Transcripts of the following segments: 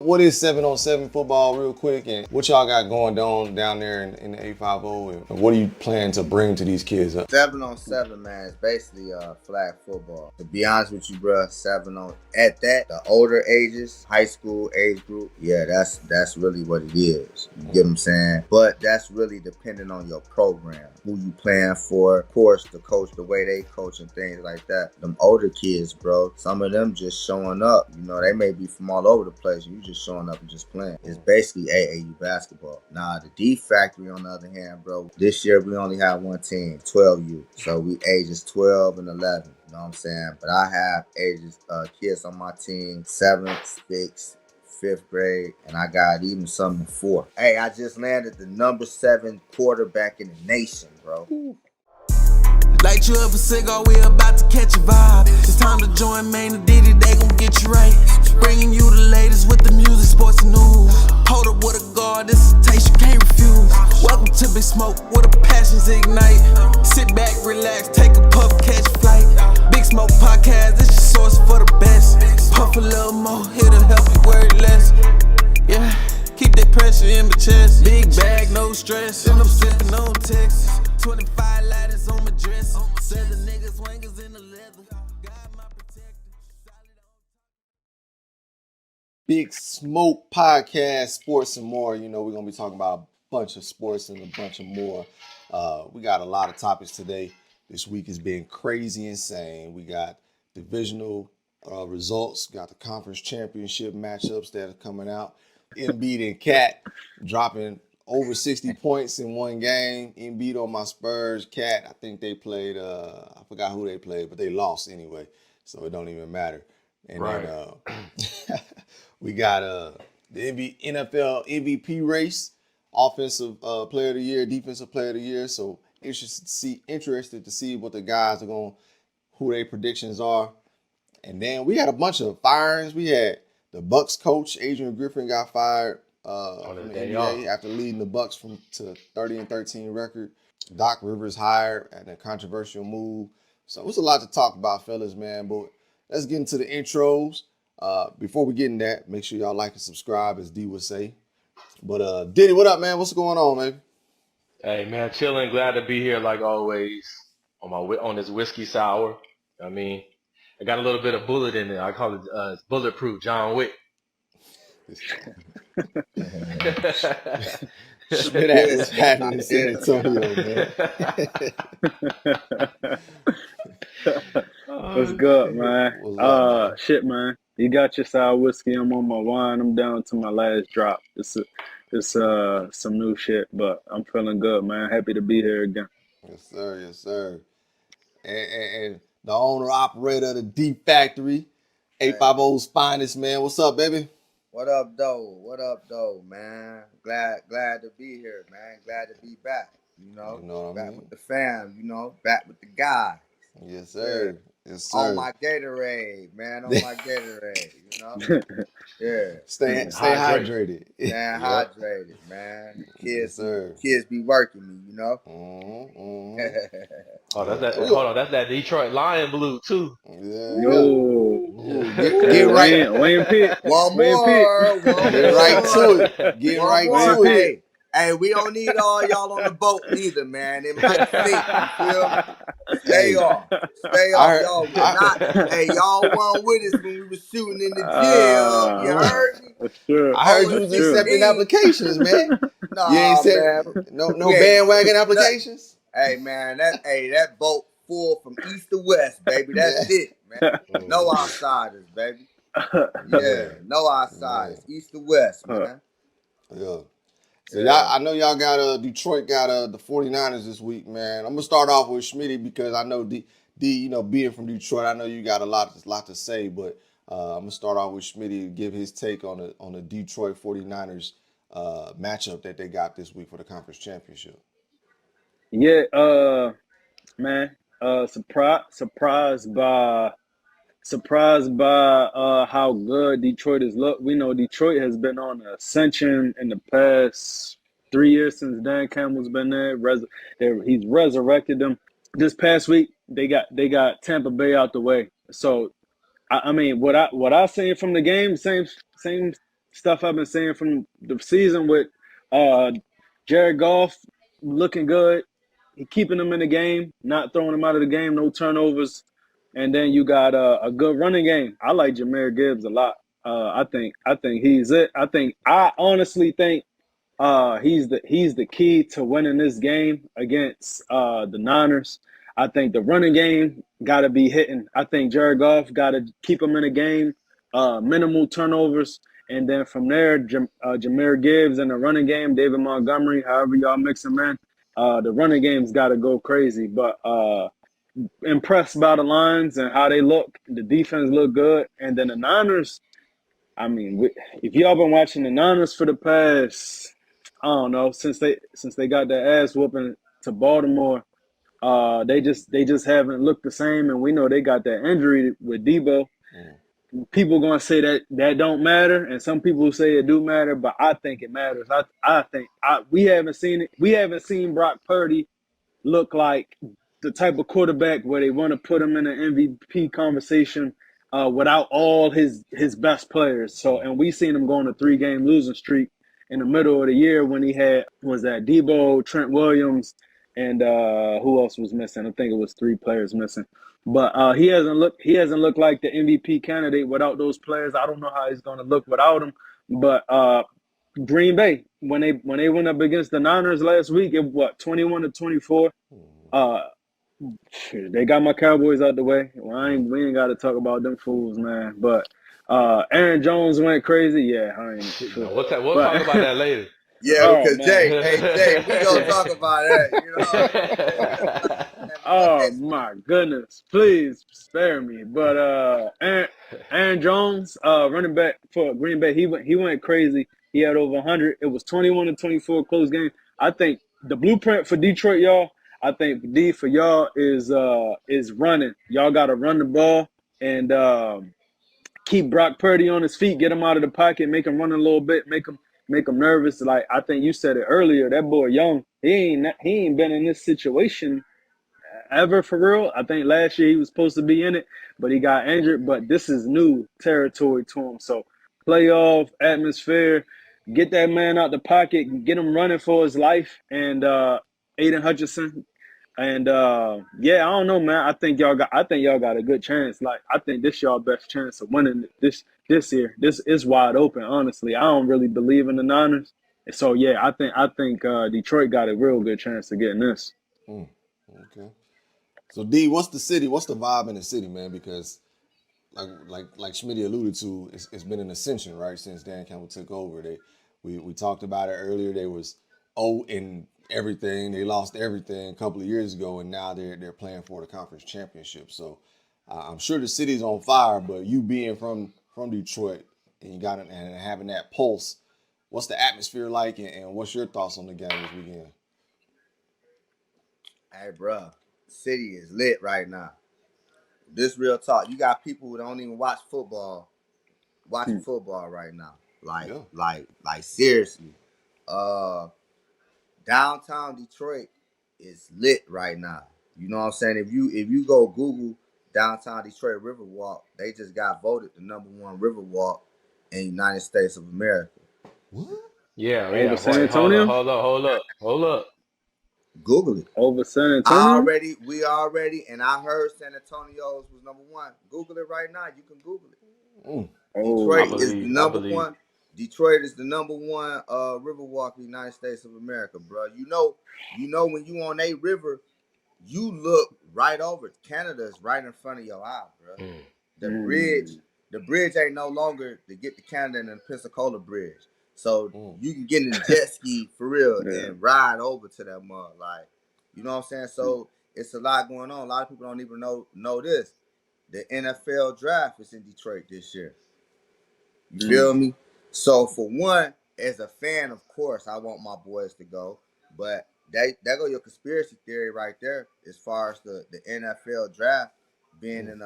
what is 7-on-7 football real quick, and what y'all got going on down there in the 850, and what are you planning to bring to these kids up? 7-on-7, man, is basically flag football. To be honest with you, bro, at that, the older ages, high school age group, yeah, that's really what it is. You get what I'm saying? But that's really depending on your program, who you playing for, of course, the coach, the way they coach and things like that. Them older kids, bro, some of them just showing up. You know, they may be from all over the place. You just showing up and just playing. It's basically AAU basketball. Now, the D Factory, on the other hand, bro, this year we only have one team, 12U. So we ages 12 and 11. You know what I'm saying? But I have kids on my team, 7th, 6th, 5th grade, and I got even some in 4th. Hey, I just landed the number 7 quarterback in the nation, bro. Light you up a cigar, we about to catch a vibe. It's time to join Maine and Diddy, they gon' get you right. Bringing you the latest with the music, sports, and news. Hold up with a guard, this is a taste you can't refuse. Welcome to Big Smoke, where the passions ignite. Sit back, relax, take a puff, catch a flight. Big Smoke Podcast, this your source for the best. Puff a little more, it'll help you worry less. Yeah, keep that pressure in my chest. Big bag, no stress, and I'm sipping on Texas. 25 lighters on my dress. Said the niggas wangers in the leather. Got my protector. Big Smoke Podcast, sports and more. You know, we're going to be talking about a bunch of sports and a bunch of more. We got a lot of topics today. This week has been crazy insane. We got divisional results, got the conference championship matchups that are coming out. Embiid and Cat dropping over 60 points in one game. Embiid on my Spurs. Cat, I think they played, I forgot who they played, but they lost anyway, so it don't even matter. And right. Then we got the NFL MVP race, offensive player of the year, defensive player of the year. So interested to see what the guys are going, who their predictions are. And then we had a bunch of firings. We had the Bucks coach, Adrian Griffin, got fired from the NBA after leading the Bucks to 30-13 record. Doc Rivers hired at a controversial move. So it's a lot to talk about, fellas, man. But let's get into the intros. Before we get in that, make sure y'all like and subscribe, as D would say. But Diddy, what up, man? What's going on, man? Hey, man, chilling. Glad to be here, like always, on this whiskey sour. I mean, I got a little bit of bullet in it. I call it bulletproof John Wick. Schmidt was happening in San Antonio, man. What's good, man? Shit, man. You got your sour whiskey. I'm on my wine. I'm down to my last drop. It's some new shit, but I'm feeling good, man. Happy to be here again. Yes, sir. Yes, sir. And the owner operator of the D Factory, 850's finest, man. What's up, baby? What up, though? What up, though, man? Glad to be here, man. Glad to be back. You know what I mean? With the fam. You know, back with the guys. Yes, sir. Yeah. Yes, sir. On my Gatorade, man. On my Gatorade. You know. Yeah. Stay hydrated. Man, hydrated, man. Kids be working me, you know. Oh, that's that Detroit Lion blue too. Yeah. Yo, get right. Wayne Pitt. One more. Get right to it. Get right to it. Hey, we don't need all y'all on the boat either, man. It might sink, you feel? Stay off, y'all. Y'all weren't with us when we was shooting in the gym. You heard me? Sure. I heard you was accepting applications, man. No, you ain't said no bandwagon applications. Hey, man, that boat full from east to west, baby. That's it, man. No outsiders, baby. Yeah, no outsiders. East to west, man. Yeah. So I know y'all got Detroit got the 49ers this week, man. I'm gonna start off with Smitty because I know D, you know, being from Detroit, I know you got a lot to say, but I'm gonna start off with Smitty to give his take on the Detroit 49ers matchup that they got this week for the conference championship. Yeah, man. Surprised by how good Detroit has looked. We know Detroit has been on an ascension in the past 3 years since Dan Campbell's been there. He's resurrected them. This past week, they got Tampa Bay out the way. So, I mean, what I seen from the game, same stuff I've been seeing from the season with Jared Goff looking good, he keeping them in the game, not throwing them out of the game, no turnovers, and then you got a good running game. I like Jahmyr Gibbs a lot. I think he's it. I honestly think he's the key to winning this game against the Niners. I think the running game got to be hitting. I think Jared Goff got to keep him in the game, minimal turnovers, and then from there, Jahmyr Gibbs in the running game, David Montgomery, however y'all mix them in, the running game's got to go crazy. But impressed by the lines and how they look. The defense look good, and then the Niners. I mean, if y'all been watching the Niners for the past, I don't know, since they got their ass whooping to Baltimore, they just haven't looked the same, and we know they got that injury with Debo. People gonna say that don't matter, and some people say it do matter, but I think it matters. I think we haven't seen it. We haven't seen Brock Purdy look like the type of quarterback where they want to put him in an MVP conversation without all his best players. So, and we seen him go on a 3-game losing streak in the middle of the year when he was that Debo, Trent Williams, and who else was missing? I think it was 3 players missing. But he hasn't looked like the MVP candidate without those players. I don't know how he's going to look without them. But Green Bay, when they went up against the Niners last week, it 21-24. They got my Cowboys out the way. Well, we ain't got to talk about them fools, man. But Aaron Jones went crazy. Yeah, I ain't. We'll talk about that later. Yeah, because Jay, we gonna talk about that. You know what I mean? Oh my goodness! Please spare me. But Aaron Jones, running back for Green Bay, he went crazy. He had over 100. It was 21-24 close game. I think the blueprint for Detroit, y'all. I think D for y'all is running. Y'all got to run the ball and keep Brock Purdy on his feet, get him out of the pocket, make him run a little bit, make him nervous. Like I think you said it earlier, that boy Young, he ain't been in this situation ever for real. I think last year he was supposed to be in it, but he got injured. But this is new territory to him. So playoff atmosphere, get that man out the pocket, get him running for his life, and Aiden Hutchinson. And I don't know, man. I think y'all got a good chance. Like I think this y'all best chance of winning this year. This is wide open, honestly. I don't really believe in the Niners. So yeah, I think Detroit got a real good chance of getting this. Okay. So D, what's the city? What's the vibe in the city, man? Because like Smitty alluded to, it's been an ascension, right, since Dan Campbell took over. We talked about it earlier. They was in everything. They lost everything a couple of years ago, and now they're playing for the conference championship. So I'm sure the city's on fire. But you being from Detroit and you got and having that pulse, what's the atmosphere like, and what's your thoughts on the game this weekend? Hey, bro, city is lit right now. This real talk. You got people who don't even watch football watching football right now. Like seriously. Downtown Detroit is lit right now. You know what I'm saying? If you go Google downtown Detroit Riverwalk, they just got voted the #1 Riverwalk in the United States of America. What? Yeah. Over San Antonio? Hold up. Google it. Over San Antonio? We already, and I heard San Antonio's was #1. Google it right now. You can Google it. Detroit is the number one. Detroit is the #1 Riverwalk in the United States of America, bro. You know when you on a river, you look right over it. Canada's right in front of your eye, bro. The bridge ain't no longer to get to Canada and the Pensacola Bridge. So you can get in a jet ski for real and ride over to that mud. Like, you know what I'm saying? So it's a lot going on. A lot of people don't even know this. The NFL draft is in Detroit this year. You feel me? So for one, as a fan, of course, I want my boys to go. But that go your conspiracy theory right there, as far as the NFL draft being in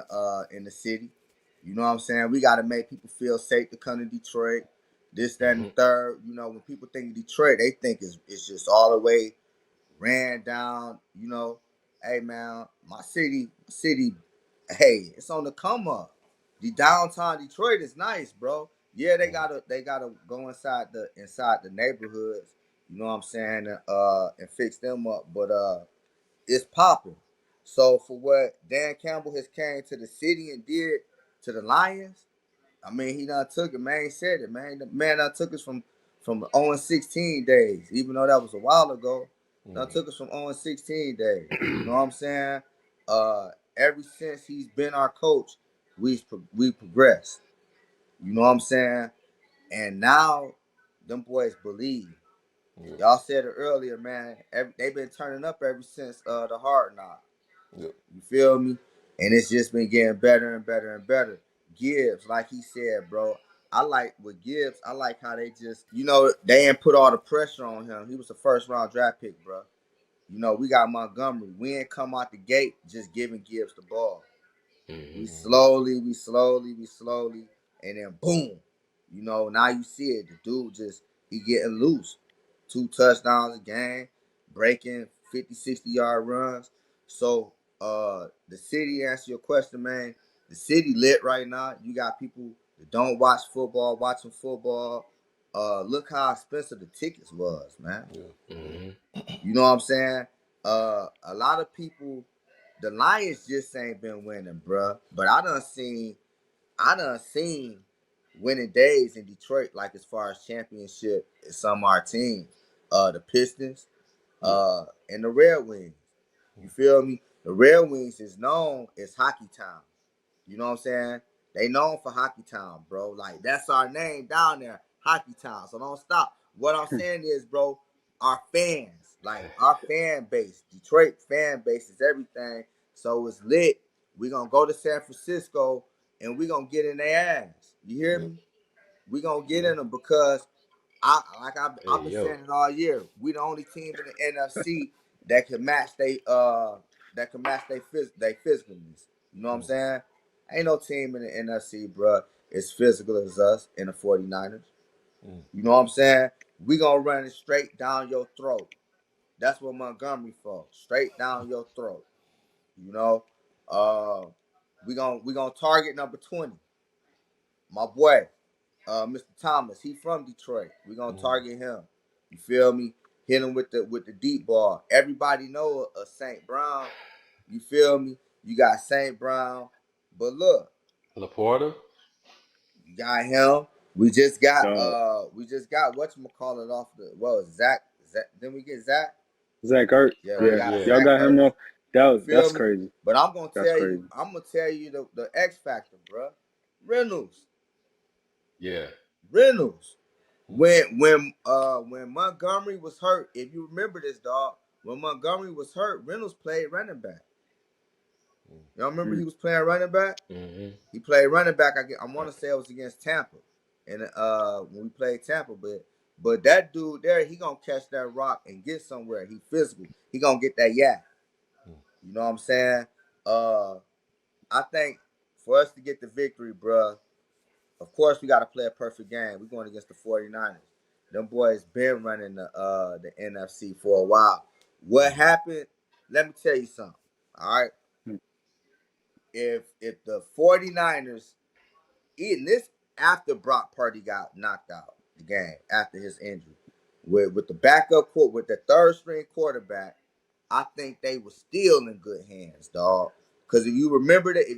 the city. You know what I'm saying? We got to make people feel safe to come to Detroit. This, that, and the third. You know, when people think of Detroit, they think it's just all the way ran down. You know, hey man, my city, hey, it's on the come up. The downtown Detroit is nice, bro. Yeah, they gotta go inside the neighborhoods. You know what I'm saying? And fix them up. But it's popping. So for what Dan Campbell has came to the city and did to the Lions, I mean, he done took it, man. He said it, man. The man done took us from 0-16 days, even though that was a while ago. Done took us from 0-16 days. You know what I'm saying? Ever since he's been our coach, we progressed. You know what I'm saying? And now, them boys believe. Yeah. Y'all said it earlier, man. They've been turning up ever since the Hard Knock. Yeah. You feel me? And it's just been getting better and better and better. Gibbs, like he said, bro. I like with Gibbs. I like how they just, they ain't put all the pressure on him. He was a first round draft pick, bro. We got Montgomery. We ain't come out the gate just giving Gibbs the ball. We slowly, and then boom. Now you see it. The dude he getting loose. 2 touchdowns a game, breaking 50, 60-yard runs. So the city, answer your question, man. The city lit right now. You got people that don't watch football, watching football. Look how expensive the tickets was, man. Yeah. You know what I'm saying? A lot of people, the Lions just ain't been winning, bruh. But I done seen winning days in Detroit, like as far as championship in some of our teams. The Pistons, and the Red Wings. You feel me? The Red Wings is known as Hockey Town. You know what I'm saying? They known for Hockey Town, bro. Like, that's our name down there, Hockey Town. So don't stop. What I'm saying is, bro, our fans, like our fan base, Detroit fan base is everything. So it's lit. We gonna go to San Francisco and we gonna get in their ass. You hear Yeah. me? We gonna get in them because I've Hey, been yo. saying it all year. We the only team in the NFC that can match they physicalness. You know what I'm saying? Ain't no team in the NFC, bro, as physical as us in the 49ers. You know what I'm saying? We gonna run it straight down your throat. That's what Montgomery for. Straight down your throat. You know? We gonna target number 20. My boy, Mr. Thomas, he from Detroit. We gonna target him. You feel me? Hit him with the deep ball. Everybody know a St. Brown. You feel me? You got St. Brown, but look, Laporta? you got him. Dog. We just got whatchamacallit off the Zach. Then we get Zach. Zach Ertz. Yeah, we Yeah. got Yeah. Y'all Zach got him Ertz. off. You feel That's me? crazy. But That's crazy. I'm gonna tell you the X factor, bro. Reynolds. Yeah. Reynolds. When Montgomery was hurt, if you remember this, dog, when Montgomery was hurt, Reynolds played running back. Y'all remember he was playing running back? Mm-hmm. He played running back. I want to say it was against Tampa, and when we played Tampa, but that dude there, he gonna catch that rock and get somewhere. He physical. He gonna get that yak. You know what I'm saying? I think for us to get the victory, bruh, of course we got to play a perfect game. We're going against the 49ers. Them boys been running the NFC for a while. What happened? Let me tell you something. All right. If the 49ers, even this after Brock Purdy got knocked out the game after his injury, with the backup court, with the third string quarterback, I think they were still in good hands, dog. Because if you remember it,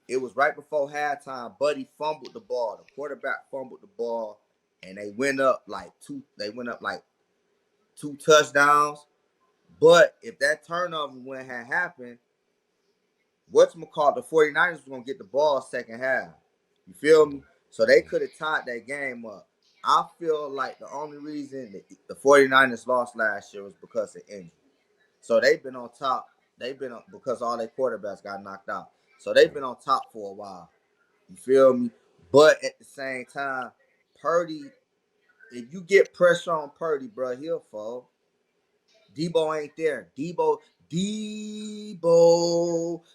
it was right before halftime. Buddy fumbled the ball. The quarterback fumbled the ball, and they went up like two. They went up like 2 touchdowns. But if that turnover when had happened, the 49ers was gonna get the ball second half. You feel me? So they could have tied that game up. I feel like the only reason the 49ers lost last year was because of injury. So they've been on top. They've been on, because all their quarterbacks got knocked out. So they've been on top for a while. You feel me? But at the same time, Purdy, if you get pressure on Purdy, bro, he'll fall. Debo ain't there. Debo,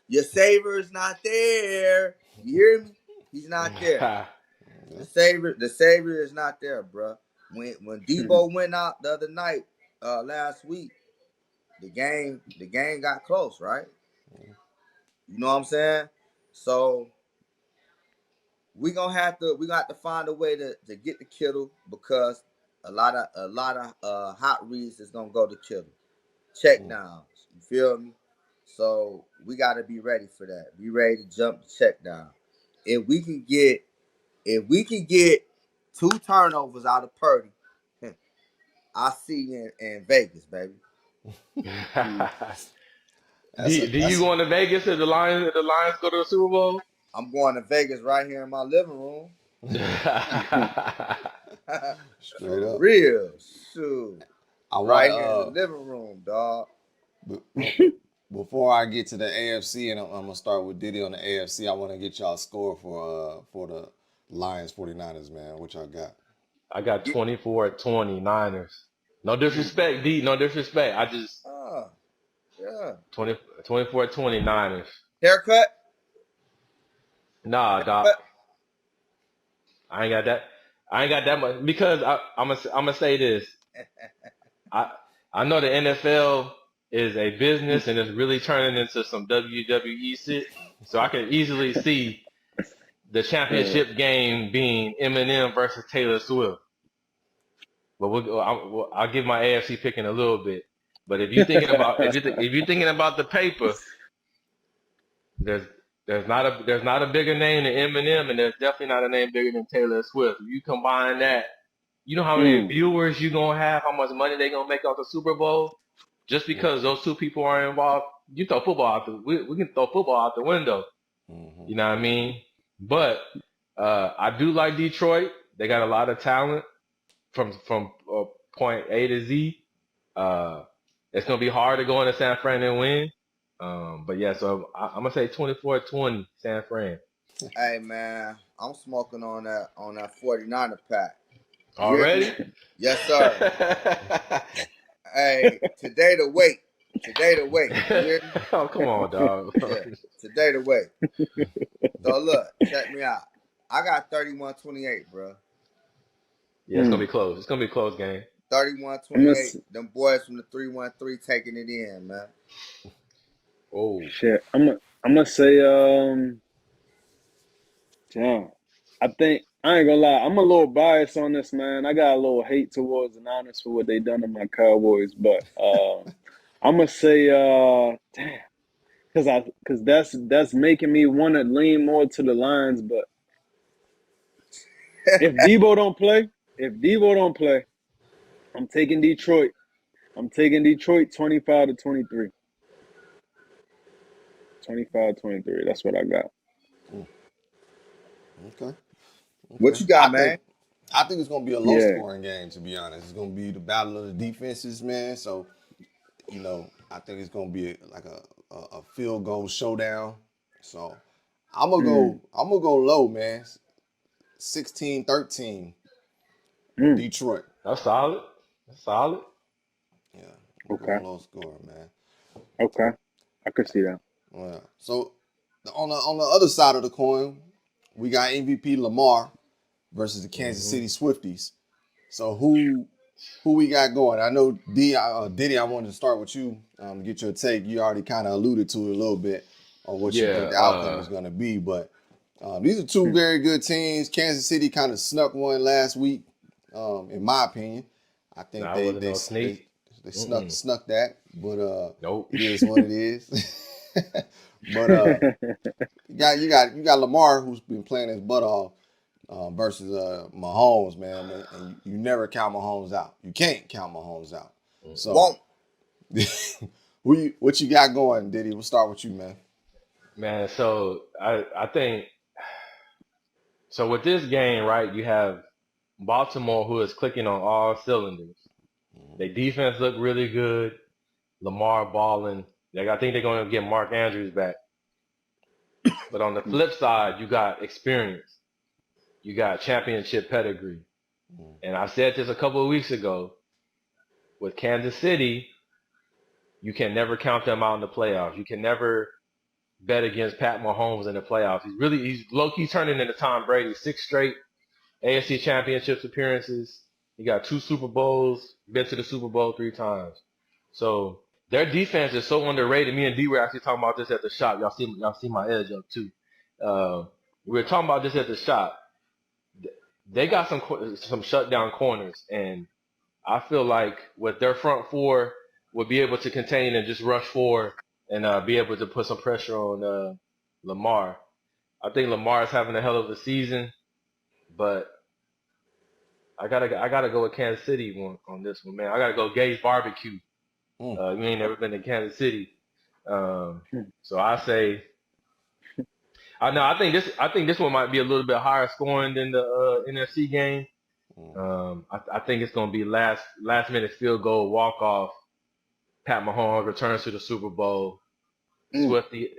your savior's not there. You hear me? He's not there. The savior is not there, bro. When Debo went out the other night, last week, the game got close, right? You know what I'm saying? So we gonna have to find a way to get the Kittle because a lot of hot reads is gonna go to Kittle. Check downs. You feel me? So we gotta be ready for that. Be ready to jump the check down. If we can get 2 turnovers out of Purdy, I'll see you in Vegas, baby. Do you going to Vegas if the Lions go to the Super Bowl? I'm going to Vegas right here in my living room. Straight up. Real shoot. Right here in the living room, dog. Before I get to the AFC, and I'm gonna start with Diddy on the AFC, I want to get y'all score for the Lions 49ers, man. What y'all got? I got 24-20 Niners. No disrespect, D. No disrespect. I just yeah. 24-20 Niners. Haircut? Nah, Doc. I ain't got that much because I'm gonna say this. I know the NFL is a business and it's really turning into some WWE shit. So I can easily see the championship game being Eminem versus Taylor Swift. But I'll give my AFC pick in a little bit. But if you're thinking about if you're thinking about the paper, there's not a bigger name than Eminem, and there's definitely not a name bigger than Taylor Swift. If you combine that, you know how many viewers you gonna have, how much money they gonna make off the Super Bowl, just because those two people are involved. You throw football out we can throw football out the window. You know what I mean? But I do like Detroit. They got a lot of talent from point A to Z. It's gonna be hard to go into San Fran and win. But yeah, so I'm gonna say 24-20 San Fran. Hey man, I'm smoking on that 49er pack. Already? Yes, sir. Hey, today to wait. Oh, come on, dog. Yeah, today to wait. So look, check me out. I got 31-28, bro. Yeah, it's gonna be close. It's gonna be a close game. 31-28. Them boys from the 313 taking it in, man. Oh shit! I'm gonna say damn. I think I ain't gonna lie. I'm a little biased on this, man. I got a little hate towards the Niners for what they done to my Cowboys, but I'm gonna say damn, because that's making me want to lean more to the Lions. But if Debo don't play, I'm taking Detroit. 25-23. 25-23. That's what I got. Okay. What you got, man? I think it's gonna be a low scoring game, to be honest. It's gonna be the battle of the defenses, man. So, you know, I think it's gonna be like a field goal showdown. So I'm gonna go low, man. 16-13. Detroit. That's solid. Yeah. Okay. Low scoring, man. Okay. I could see that. Yeah. So on the other side of the coin, we got MVP Lamar versus the Kansas City Swifties. So who we got going? I know Diddy, I wanted to start with you, get your take. You already kind of alluded to it a little bit on what you think the outcome is going to be. But these are two very good teams. Kansas City kind of snuck one last week, in my opinion. I think they snuck that. But nope. It is what it is. But you got Lamar, who's been playing his butt off, versus Mahomes, man. And you never count Mahomes out. You can't count Mahomes out. So what you got going, Diddy? We'll start with you, man. Man, so I think so with this game, right? You have Baltimore, who is clicking on all cylinders. Their defense look really good. Lamar balling. I think they're going to get Mark Andrews back. But on the flip side, you got experience. You got championship pedigree. And I said this a couple of weeks ago. With Kansas City, you can never count them out in the playoffs. You can never bet against Pat Mahomes in the playoffs. He's low-key turning into Tom Brady. 6 straight AFC championships appearances. He got 2 Super Bowls, been to the Super Bowl 3 times. So their defense is so underrated. Me and D were actually talking about this at the shop. Y'all see my edge up too. we were talking about this at the shop. They got some shutdown corners, and I feel like with their front four will be able to contain and just rush forward and be able to put some pressure on Lamar. I think Lamar is having a hell of a season, but I gotta go with Kansas City on this one, man. I gotta go Gay's Barbecue. You ain't never been to Kansas City, so I say I know. I think this one might be a little bit higher scoring than the NFC game. I think it's gonna be last minute field goal walk off. Pat Mahomes returns to the Super Bowl. Swifty,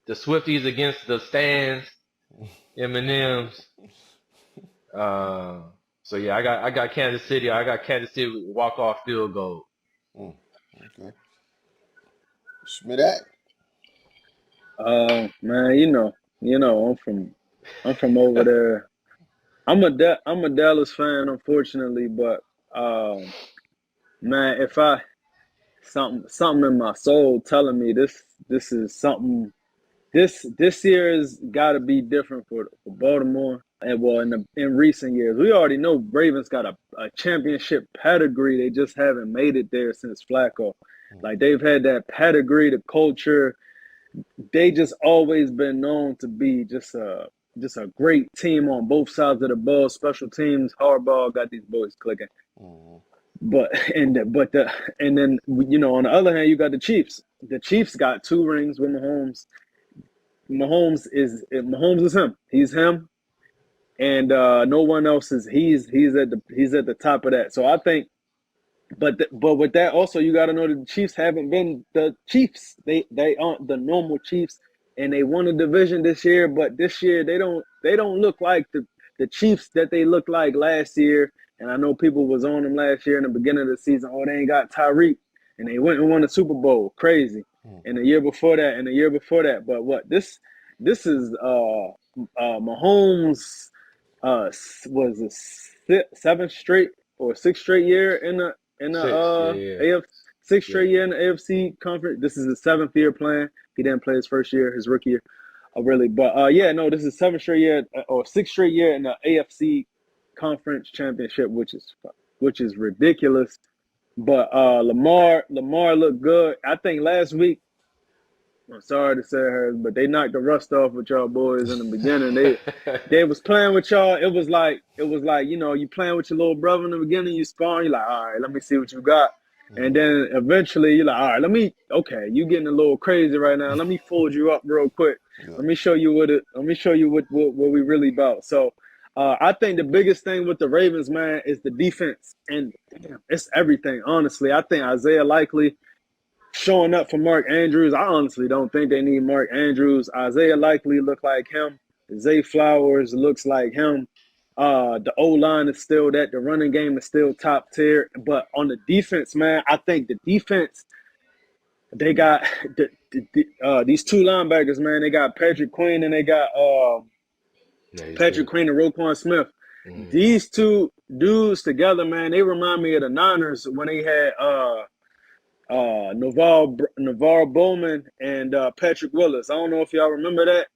the Swifties against the stands, M&M's. So yeah, I got Kansas City. I got Kansas City walk off field goal. Okay. Smitty. Man, I'm from over there. I'm a Dallas fan, unfortunately, but man, if I something in my soul telling me this is something. This year has got to be different for Baltimore. And well, in recent years, we already know Ravens got a championship pedigree. They just haven't made it there since Flacco. Like they've had that pedigree, the culture. They just always been known to be just a great team on both sides of the ball. Special teams, hardball got these boys clicking. But then on the other hand, you got the Chiefs. The Chiefs got 2 rings with Mahomes. Mahomes is him. He's him, and no one else is. He's at the top of that. So I think, but with that also, you got to know that the Chiefs haven't been the Chiefs. They aren't the normal Chiefs, and they won a division this year. But this year they don't look like the Chiefs that they looked like last year. And I know people was on them last year in the beginning of the season. Oh, they ain't got Tyreek, and they went and won the Super Bowl. Crazy. And the year before that, but what this is Mahomes was a 7th straight or 6th straight year in the AFC, 6th straight year in the AFC conference. This is his 7th year playing. He didn't play his first year, his rookie year, really. But this is 7th straight year or 6th straight year in the AFC conference championship, which is ridiculous. But Lamar looked good. I think last week, I'm sorry to say her, but they knocked the rust off with y'all boys in the beginning. They was playing with y'all. It was like, you playing with your little brother in the beginning, you sparring, you're like, all right, let me see what you got. And then eventually you're like, all right, you getting a little crazy right now. Let me fold you up real quick. Yeah. Let me show you what we really about. So I think the biggest thing with the Ravens, man, is the defense. And it's everything, honestly. I think Isaiah Likely showing up for Mark Andrews. I honestly don't think they need Mark Andrews. Isaiah Likely look like him. Zay Flowers looks like him. The O-line is still that. The running game is still top tier. But on the defense, man, I think the defense, they got these 2 linebackers, man. They got Patrick Queen and they got Patrick Queen and Roquan Smith. These 2 dudes together, man, they remind me of the Niners when they had Navarre Bowman and Patrick Willis. I don't know if y'all remember that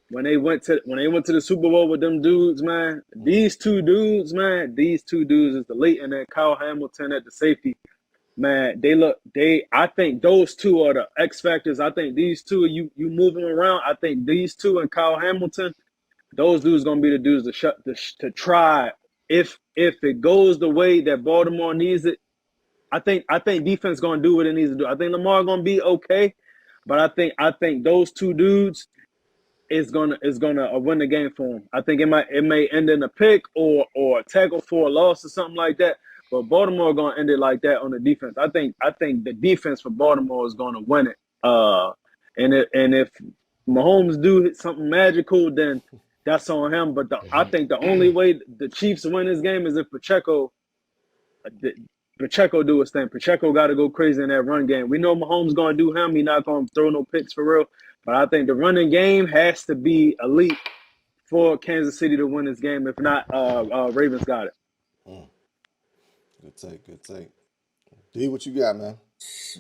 when they went to the Super Bowl with them dudes, man. These 2 dudes is the elite, and then Kyle Hamilton at the safety. Man, I think those 2 are the X factors. I think these 2, you move them around. I think these 2 and Kyle Hamilton, those dudes gonna be the dudes to try. If it goes the way that Baltimore needs it, I think defense gonna do what it needs to do. I think Lamar gonna be okay, but I think those 2 dudes is gonna win the game for him. I think it may end in a pick or a tackle for a loss or something like that. But Baltimore gonna end it like that on the defense. I think the defense for Baltimore is gonna win it. And if Mahomes do something magical, then that's on him. But I think the only way the Chiefs win this game is if Pacheco do his thing. Pacheco got to go crazy in that run game. We know Mahomes going to do him. He's not going to throw no picks for real. But I think the running game has to be elite for Kansas City to win this game. If not, Ravens got it. Good take. D, what you got, man?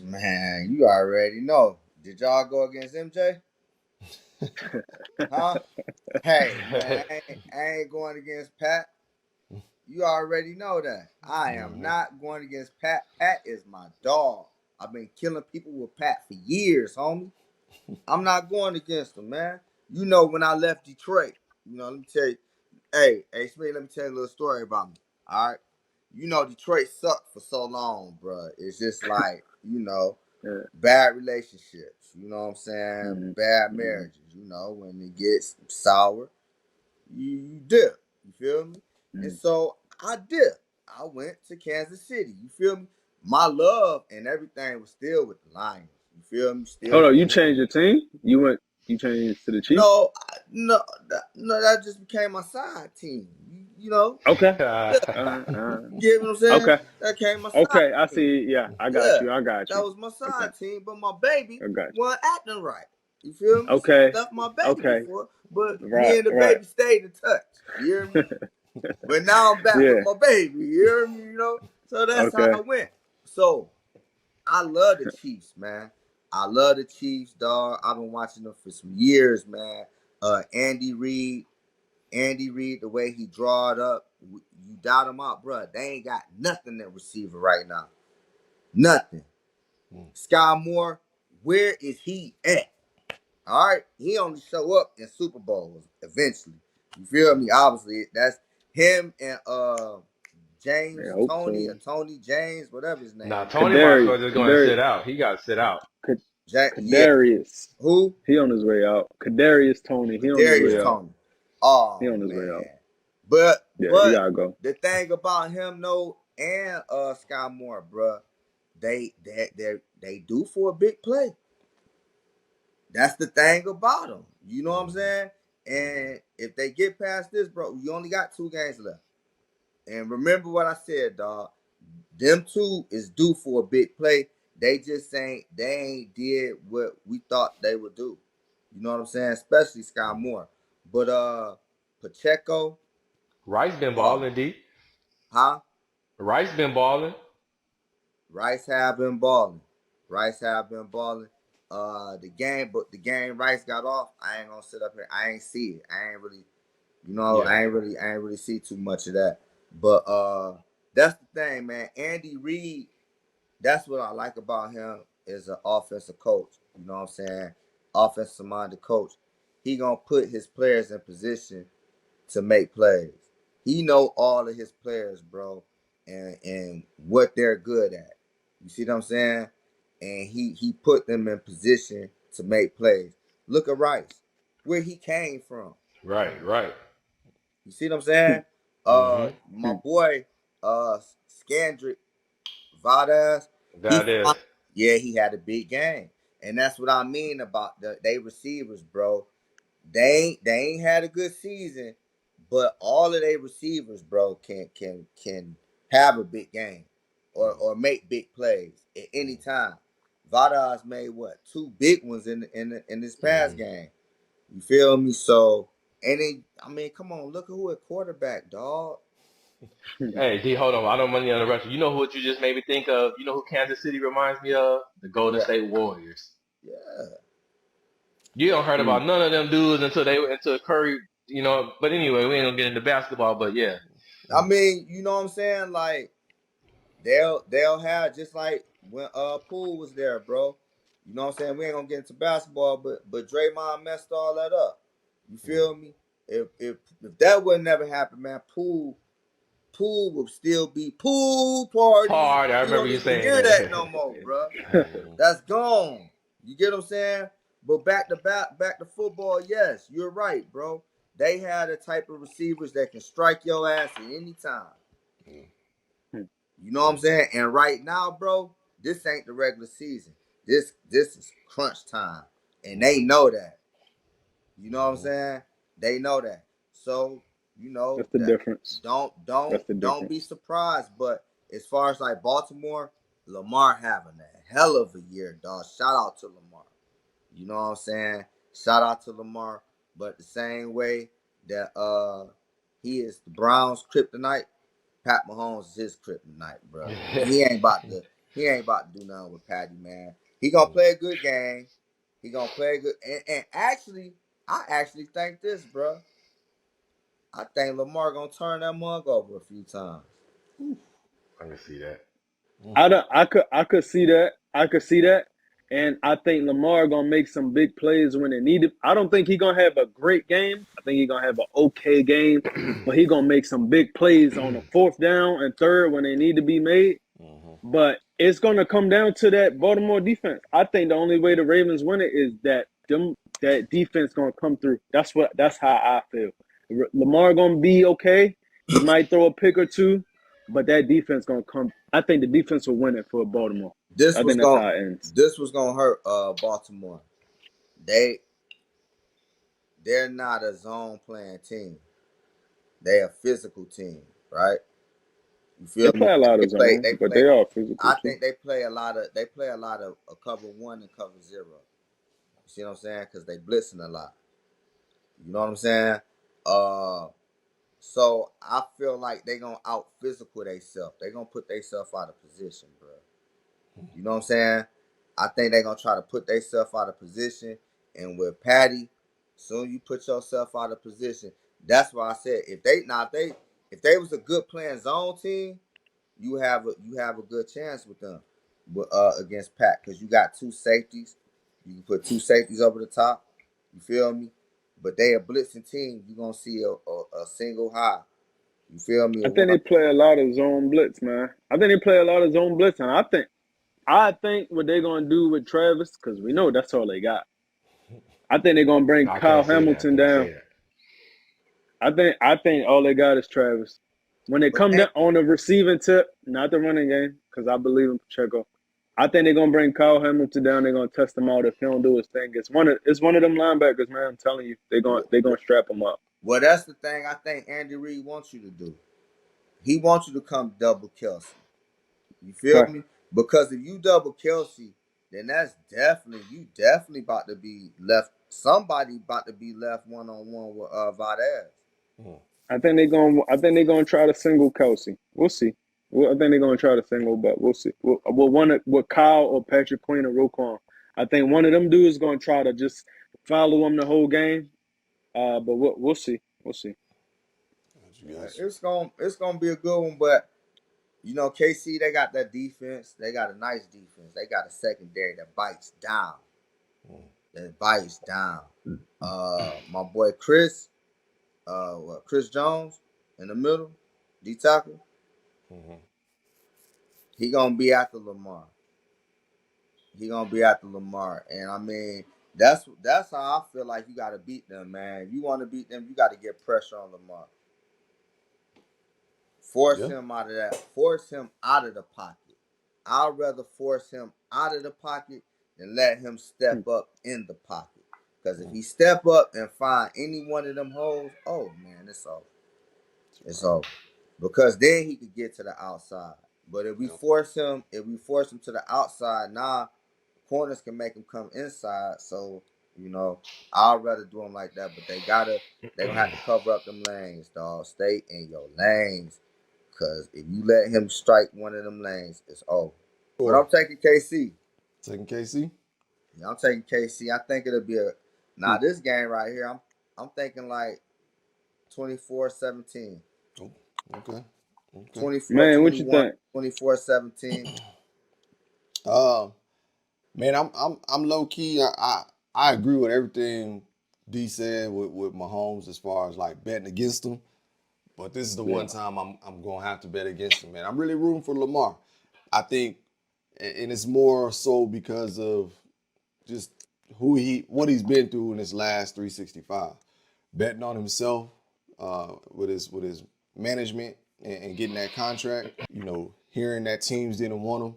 Man, you already know. Did y'all go against MJ? Huh? Hey, man, I ain't going against Pat. You already know that. I am not going against Pat. Pat is my dog. I've been killing people with Pat for years, homie. I'm not going against him, man. You know, when I left Detroit, let me tell you. Hey, Smitty, let me tell you a little story about me. All right. You know, Detroit sucked for so long, bro. It's just like, Yeah. bad relationships. You know what I'm saying? Mm-hmm. Bad marriages. When it gets sour, you dip. You feel me? And Mm-hmm. so I dipped. I went to Kansas City. You feel me? My love and everything was still with the Lions. You feel me? Still Hold on, you rooting for changed your them. team? You changed to the Chiefs? No, no, that just became my side team. Okay. Yeah, Uh, you get what I'm saying? okay. That came my side Okay. I team. see. Yeah, I got Yeah, you. I got that you. was my Okay. side team, but my baby I got wasn't acting right. You feel you. me? So Okay. I left my baby Okay. for, but me Right. and the Right. baby stayed in touch. You hear me? But now I'm back with Yeah. my baby. You hear me? So that's how Okay. I went. So I love the Chiefs, man. I love the Chiefs, dog. I've been watching them for some years, man. Andy Reid, the way he draw it up, you doubt him out, bro. They ain't got nothing at receiver right now. Nothing. Sky Moore, where is he at? All right, he only show up in Super Bowls eventually. You feel me? Obviously, that's him and I James hope Tony or so. Tony James, whatever his Nah, name is. Tony might as well Kadarius. just go and sit Kadarius. out. He got to sit out. Yeah, Kadarius. who? He on his way out. Kadarius Tony. He on his way Darius out. Tony. He Oh on his way man, out. but Yeah, he but gotta go. the thing about him though and Sky Moore, bruh, they do for a big play. That's the thing about them. You know what I'm saying? And if they get past this, bro, you only got 2 games left. And remember what I said, dog. Them two is due for a big play. They ain't did what we thought they would do. You know what I'm saying? Especially Sky Moore. But Pacheco, Rice been oh, balling, D. huh? Rice been balling. Rice have been balling. Rice have been balling. The game Rice got off, I ain't gonna sit up here. I ain't see it. I ain't really, Yeah. I ain't really see too much of that. But that's the thing, man. Andy Reid, that's what I like about him is an offensive coach. You know what I'm saying? Offensive minded coach. He gonna put his players in position to make plays. He know all of his players, bro, and what they're good at. You see what I'm saying? And he put them in position to make plays. Look at Rice, where he came from. Right, right. You see what I'm saying? Mm-hmm. My boy, Scandrick Valdez, he That is. yeah, he had a big game. And that's what I mean about they receivers, bro. They ain't had a good season, but all of their receivers, bro, can have a big game or make big plays at any time. Valdez made what 2 big ones in this past game. You feel me? So I mean, come on, look at who at quarterback, dog. Hey, D, hold on. I don't want to interrupt you. You know what you just made me think of? You know who Kansas City reminds me of? The Golden Yeah, State Warriors. yeah. You don't heard Mm. about none of them dudes until Curry, But anyway, we ain't gonna get into basketball, but yeah. I mean, you know what I'm saying? Like they'll have just like when Poole was there, bro. You know what I'm saying? We ain't gonna get into basketball, but Draymond messed all that up. You feel me? If that would never happen, man, Poole would still be pool party. Hard. I You remember don't you even saying hear that that. no more, bro. That's gone. You get what I'm saying? But back to football, yes, you're right, bro. They had a type of receivers that can strike your ass at any time. You know what I'm saying? And right now, bro, this ain't the regular season. This is crunch time. And they know that. You know what I'm saying? They know that. So, That's the that difference. don't That's don't the don't be difference. surprised. But as far as like Baltimore, Lamar having a hell of a year, dog. Shout out to Lamar. You know what I'm saying? Shout out to Lamar. But the same way that he is the Browns kryptonite, Pat Mahomes is his kryptonite, bro. He ain't about to do nothing with Patty, man. He gonna play a good game. He gonna play a good and actually I actually think this, bro. I think Lamar gonna turn that mug over a few times. I can see that. I could see that. I could see that. And I think Lamar gonna make some big plays when they need it. I don't think he gonna have a great game. I think he gonna have an okay game, but he gonna make some big plays on the fourth down and third when they need to be made. But it's gonna come down to that Baltimore defense. I think the only way the Ravens win it is that defense gonna come through. That's how I feel. Lamar gonna be okay. He might throw a pick or two, but that defense gonna come. I think the defense will win it for Baltimore. This I was think that's gonna how it ends. this was gonna hurt Baltimore. They're not a zone playing team. They're a physical team, right? You They feel me? play a lot They of play. zone, They but play. they are physical I too. think they play a lot of. They play a lot of a cover one and cover zero. You see what I'm saying? Because they blitzing a lot. You know what I'm saying? Uh, so I feel like they gonna out physical themselves. They gonna put themselves out of position, bro. You know what I'm saying? I think they gonna try to put themselves out of position. And with Patty, soon you put yourself out of position. That's why I said if they was a good playing zone team, you have a good chance with them, but against Pat, because you got two safeties. You can put two safeties over the top. You feel me? But they a blitzing team. You gonna see a single high. You feel me? I A think one. they play a lot of zone blitz, man. I think they play a lot of zone blitz, and I think what they're gonna do with Travis, because we know that's all they got. I think they're gonna bring I Kyle can't say that. I Hamilton can't down. say that. I think all they got is Travis. When they But come they, down on the receiving tip, not the running game, because I believe in Pacheco. I think they're gonna bring Kyle Hamilton down. They're gonna test him out if he don't do his thing. It's one of them linebackers, man. I'm telling you, they're gonna strap him up. well, that's the thing. I think Andy Reid wants you to do. He wants you to come double Kelsey. You feel Okay. me? Because if you double Kelsey, then that's definitely about to be left. Somebody about to be left one on one with Valdez. I think they're gonna try to single Kelsey. We'll see. I think they're gonna try to single, but we'll see. With Kyle or Patrick Queen or Roquan. I think one of them dudes is gonna try to just follow him the whole game. But we'll see. We'll see. You guys. It's gonna be a good one, but KC, they got that defense. They got a nice defense. They got a secondary that bites down. That bites down. My boy Chris Jones in the middle, D tackle. He gonna be after Lamar. And I mean that's how I feel like you gotta beat them, man. If you want to beat them, you got to get pressure on Lamar. Force Yeah. him out of that. Force him out of the pocket. I'd rather force him out of the pocket than let him step up in the pocket. Because if he step up and find any one of them holes, oh man, it's over. It's over. Because then he could get to the outside. But if we force him to the outside, now corners can make him come inside. So, I'd rather do them like that. But they gonna have to cover up them lanes, dog. Stay in your lanes. Cause if you let him strike one of them lanes, it's over. But I'm taking KC. Taking KC. Yeah, I'm taking KC. I think it'll be this game right here. I'm thinking like 24-17. Oh, okay. Okay. Man, what you 24-21, think? 24-17. Man, I'm low key. I agree with everything D said with Mahomes as far as like betting against him. But this is the one time I'm gonna have to bet against him, man. I'm really rooting for Lamar. I think, and it's more so because of just what he's been through in his last 365, betting on himself with his management and getting that contract. Hearing that teams didn't want him.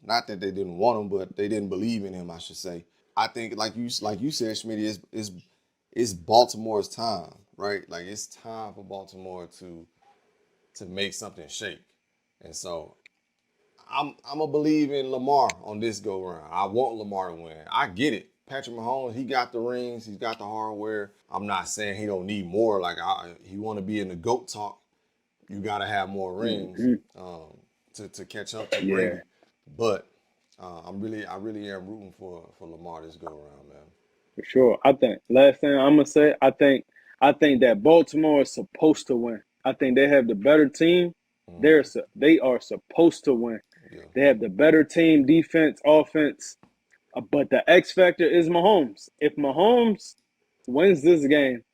Not that they didn't want him, but they didn't believe in him, I should say. I think, like you said, Smitty, it's Baltimore's time, right? Like it's time for Baltimore to make something shake, and so I'm gonna believe in Lamar on this go round. I want Lamar to win. I get it. Patrick Mahomes, he got the rings, he's got the hardware. I'm not saying he don't need more. Like he want to be in the GOAT talk. You got to have more rings to catch up to Yeah. Brady. But I really am rooting for Lamar this go around, man. For sure. I think last thing I'm gonna say, I think that Baltimore is supposed to win. I think they have the better team. They are supposed to win. Yeah. They have the better team, defense, offense. But the X factor is Mahomes. If Mahomes wins this game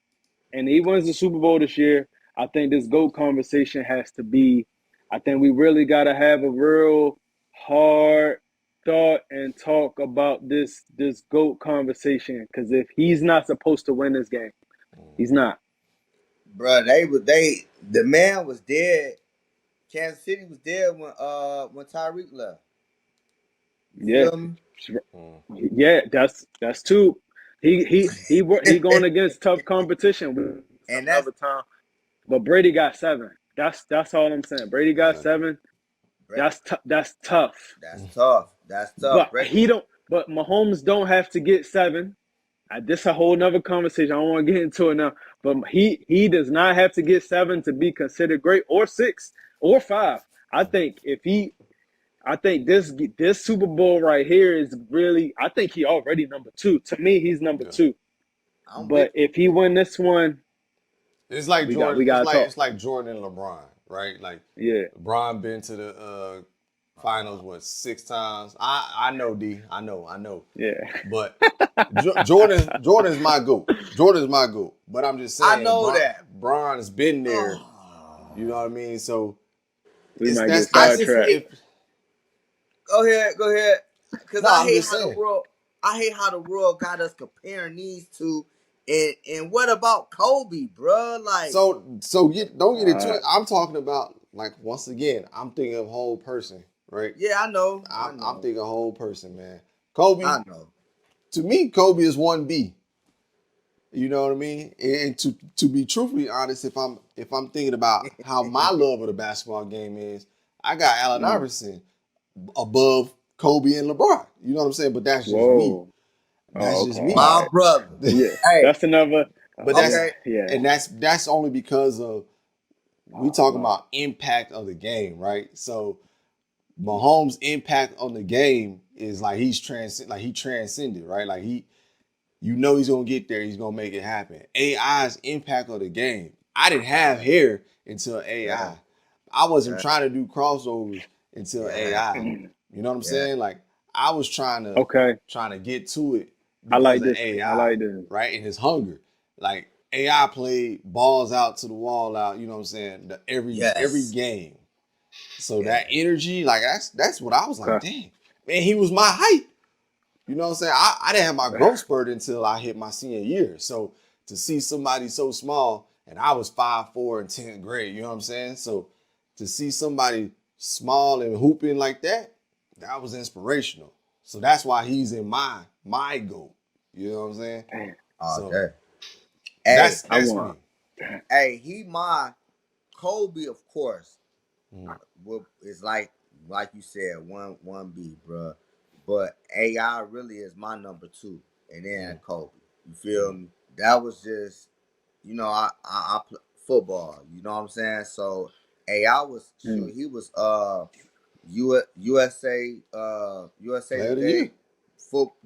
and he wins the Super Bowl this year, I think this GOAT conversation has to be. I think we really got to have a real hard thought and talk about this GOAT conversation. Because if he's not supposed to win this game, he's not. Bro, the man was dead. Kansas City was dead when Tyreek left. You Yeah, feel me? yeah. That's two. He going against tough competition. And that's Another time, but Brady got 7. That's all I'm saying. Brady got 7. That's tough. That's tough. That's tough. But But Mahomes don't have to get 7. This is a whole nother conversation. I don't want to get into it now. But he does not have to get 7 to be considered great, or 6 or 5. I think this Super Bowl right here is really. I think he already number 2. To me, he's number 2. But if he win this one, it's like Jordan. We got it's like Jordan and LeBron, right? Like yeah. LeBron been to the finals 6 times. I know D. I know. Yeah. But Jordan's my GOAT. Jordan's my GOAT. But I'm just saying, I know that Bron has been there. You know what I mean? So we might get sidetracked. Go ahead. Because I hate how the world got us comparing these two. And what about Kobe, bro? Like, so don't get into it. I'm talking about, like, once again, I'm thinking of whole person, right? Yeah, I know. I'm thinking whole person, man. Kobe, I know. To me, Kobe is 1B. You know what I mean? And to be truthfully honest, if I'm thinking about how my love of the basketball game is, I got Allen Iverson above Kobe and LeBron. You know what I'm saying? But that's just me. That's just me. My brother. Yeah. Hey. That's another. But and that's only because of we talking about impact of the game, right? So Mahomes' impact on the game is like he transcended, right? Like he's gonna get there, he's gonna make it happen. AI's impact on the game. I didn't have hair until AI. I wasn't trying to do crossovers until AI. You know what I'm saying? Like I was trying to get to it because I like of this. AI, I like this. right? And his hunger. Like AI played balls out to the wall out, you know what I'm saying? Every game. So that energy, like that's what I was like, dang, man, he was my height. You know what I'm saying? I didn't have my growth spurt until I hit my senior year. So to see somebody so small, and I was 5'4" in 10th grade, you know what I'm saying? So to see somebody small and hooping like that was inspirational. So that's why he's in my goal. You know what I'm saying? Okay. That's me. Hey, he my Kobe, of course. It's like you said, 1B, bro. But AI really is my number 2, and then Kobe. You feel me? That was just, I play football. You know what I'm saying? So AI was he was USA Player Today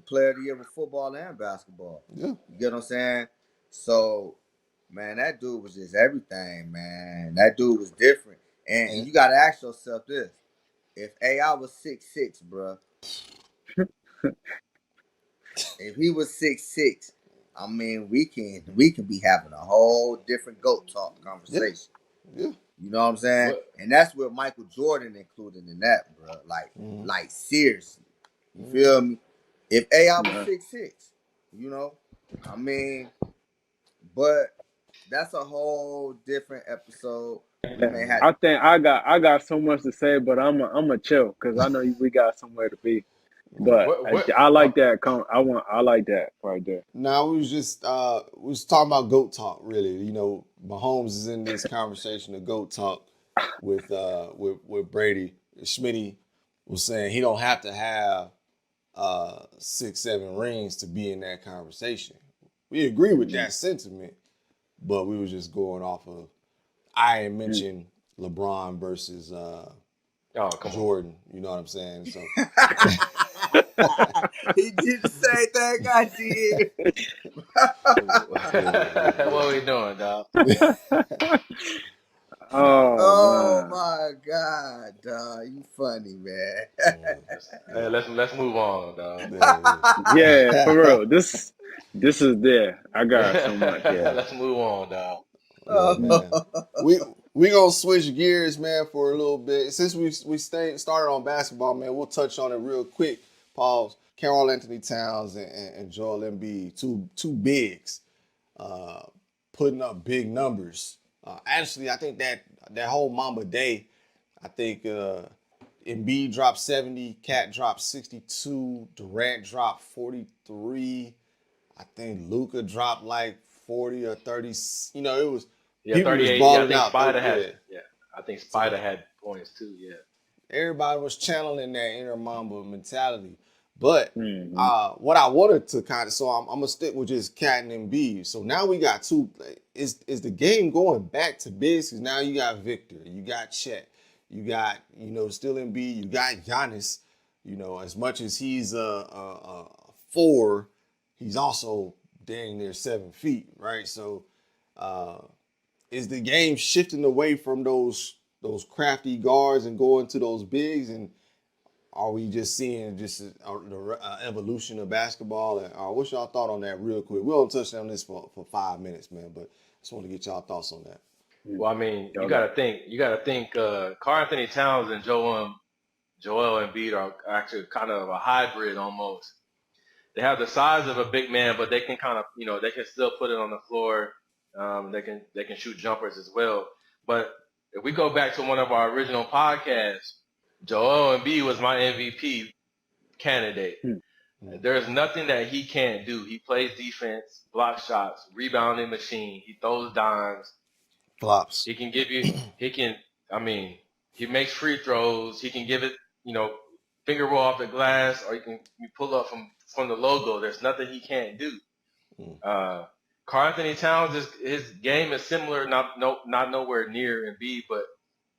Player of the Year with football and basketball. Yeah. You get what I'm saying? So, man, that dude was just everything, man. That dude was different. And you got to ask yourself this. If AI was 6'6", bro. If he was 6'6", I mean, we can be having a whole different GOAT talk conversation. Yeah. You know what I'm saying? And that's where Michael Jordan included in that, bro. Like seriously. You feel me? If AI was 6'6", I mean, but that's a whole different episode. I think I got so much to say, but I'm a chill because I know we got somewhere to be. But I like that. I like that right there. Now we was talking about GOAT talk, really. You know, Mahomes is in this conversation of GOAT talk with Brady. Smitty was saying he don't have to have 6-7 rings to be in that conversation. We agree with that sentiment, but we were just going off of I mentioned LeBron versus Jordan. You know what I'm saying? So He did the same thing I did. What we doing, dog? Oh Oh man. my God, dog. You funny, man. Hey, let's move on, dog. Yeah, for real. This is there. I got so much. Yeah. Let's move on, dog. Look, Mm. man. We gonna switch gears, man, for a little bit. Since we started on basketball, man, we'll touch on it real quick. Pause. Karl Anthony Towns and Joel Embiid, two bigs, uh, putting up big numbers. Actually, I think that whole Mamba Day, I think Embiid dropped 70, Cat dropped 62, Durant dropped 43. I think Luka dropped like 40 or 30. You know, it was Yeah, people was 38. Yeah, I balling think out. Spider had. Yeah. Yeah, I think Spider So had points too. Yeah. everybody was channeling that inner Mamba mentality. But Mm-hmm. what I wanted to kind of, so I'm gonna stick with just Cat and Embiid. So now we got two. Is the game going back to bigs? Because now you got Victor, you got Chet, you got still Embiid, you got Giannis. As much as he's a 4, he's also dang near 7 feet, right? So uh, is the game shifting away from those crafty guards and going to those bigs? And are we just seeing just the evolution of basketball? And what's y'all thought on that, real quick? We'll touch on this for 5 minutes, man. But I just want to get y'all thoughts on that. Well, I mean, you Y'all gotta think. Karl Anthony Towns and Joel Embiid are actually kind of a hybrid almost. They have the size of a big man, but they can kind of, they can still put it on the floor. They can shoot jumpers as well. But if we go back to one of our original podcasts, Joel Embiid was my MVP candidate. Hmm. There's nothing that he can't do. He plays defense, blocks shots, rebounding machine. He throws dimes. Flops. He can give you. I mean, he makes free throws. He can give it. Finger roll off the glass, or you pull up from the logo. There's nothing he can't do. Karl Anthony Towns, his game is similar, not nowhere near Embiid, but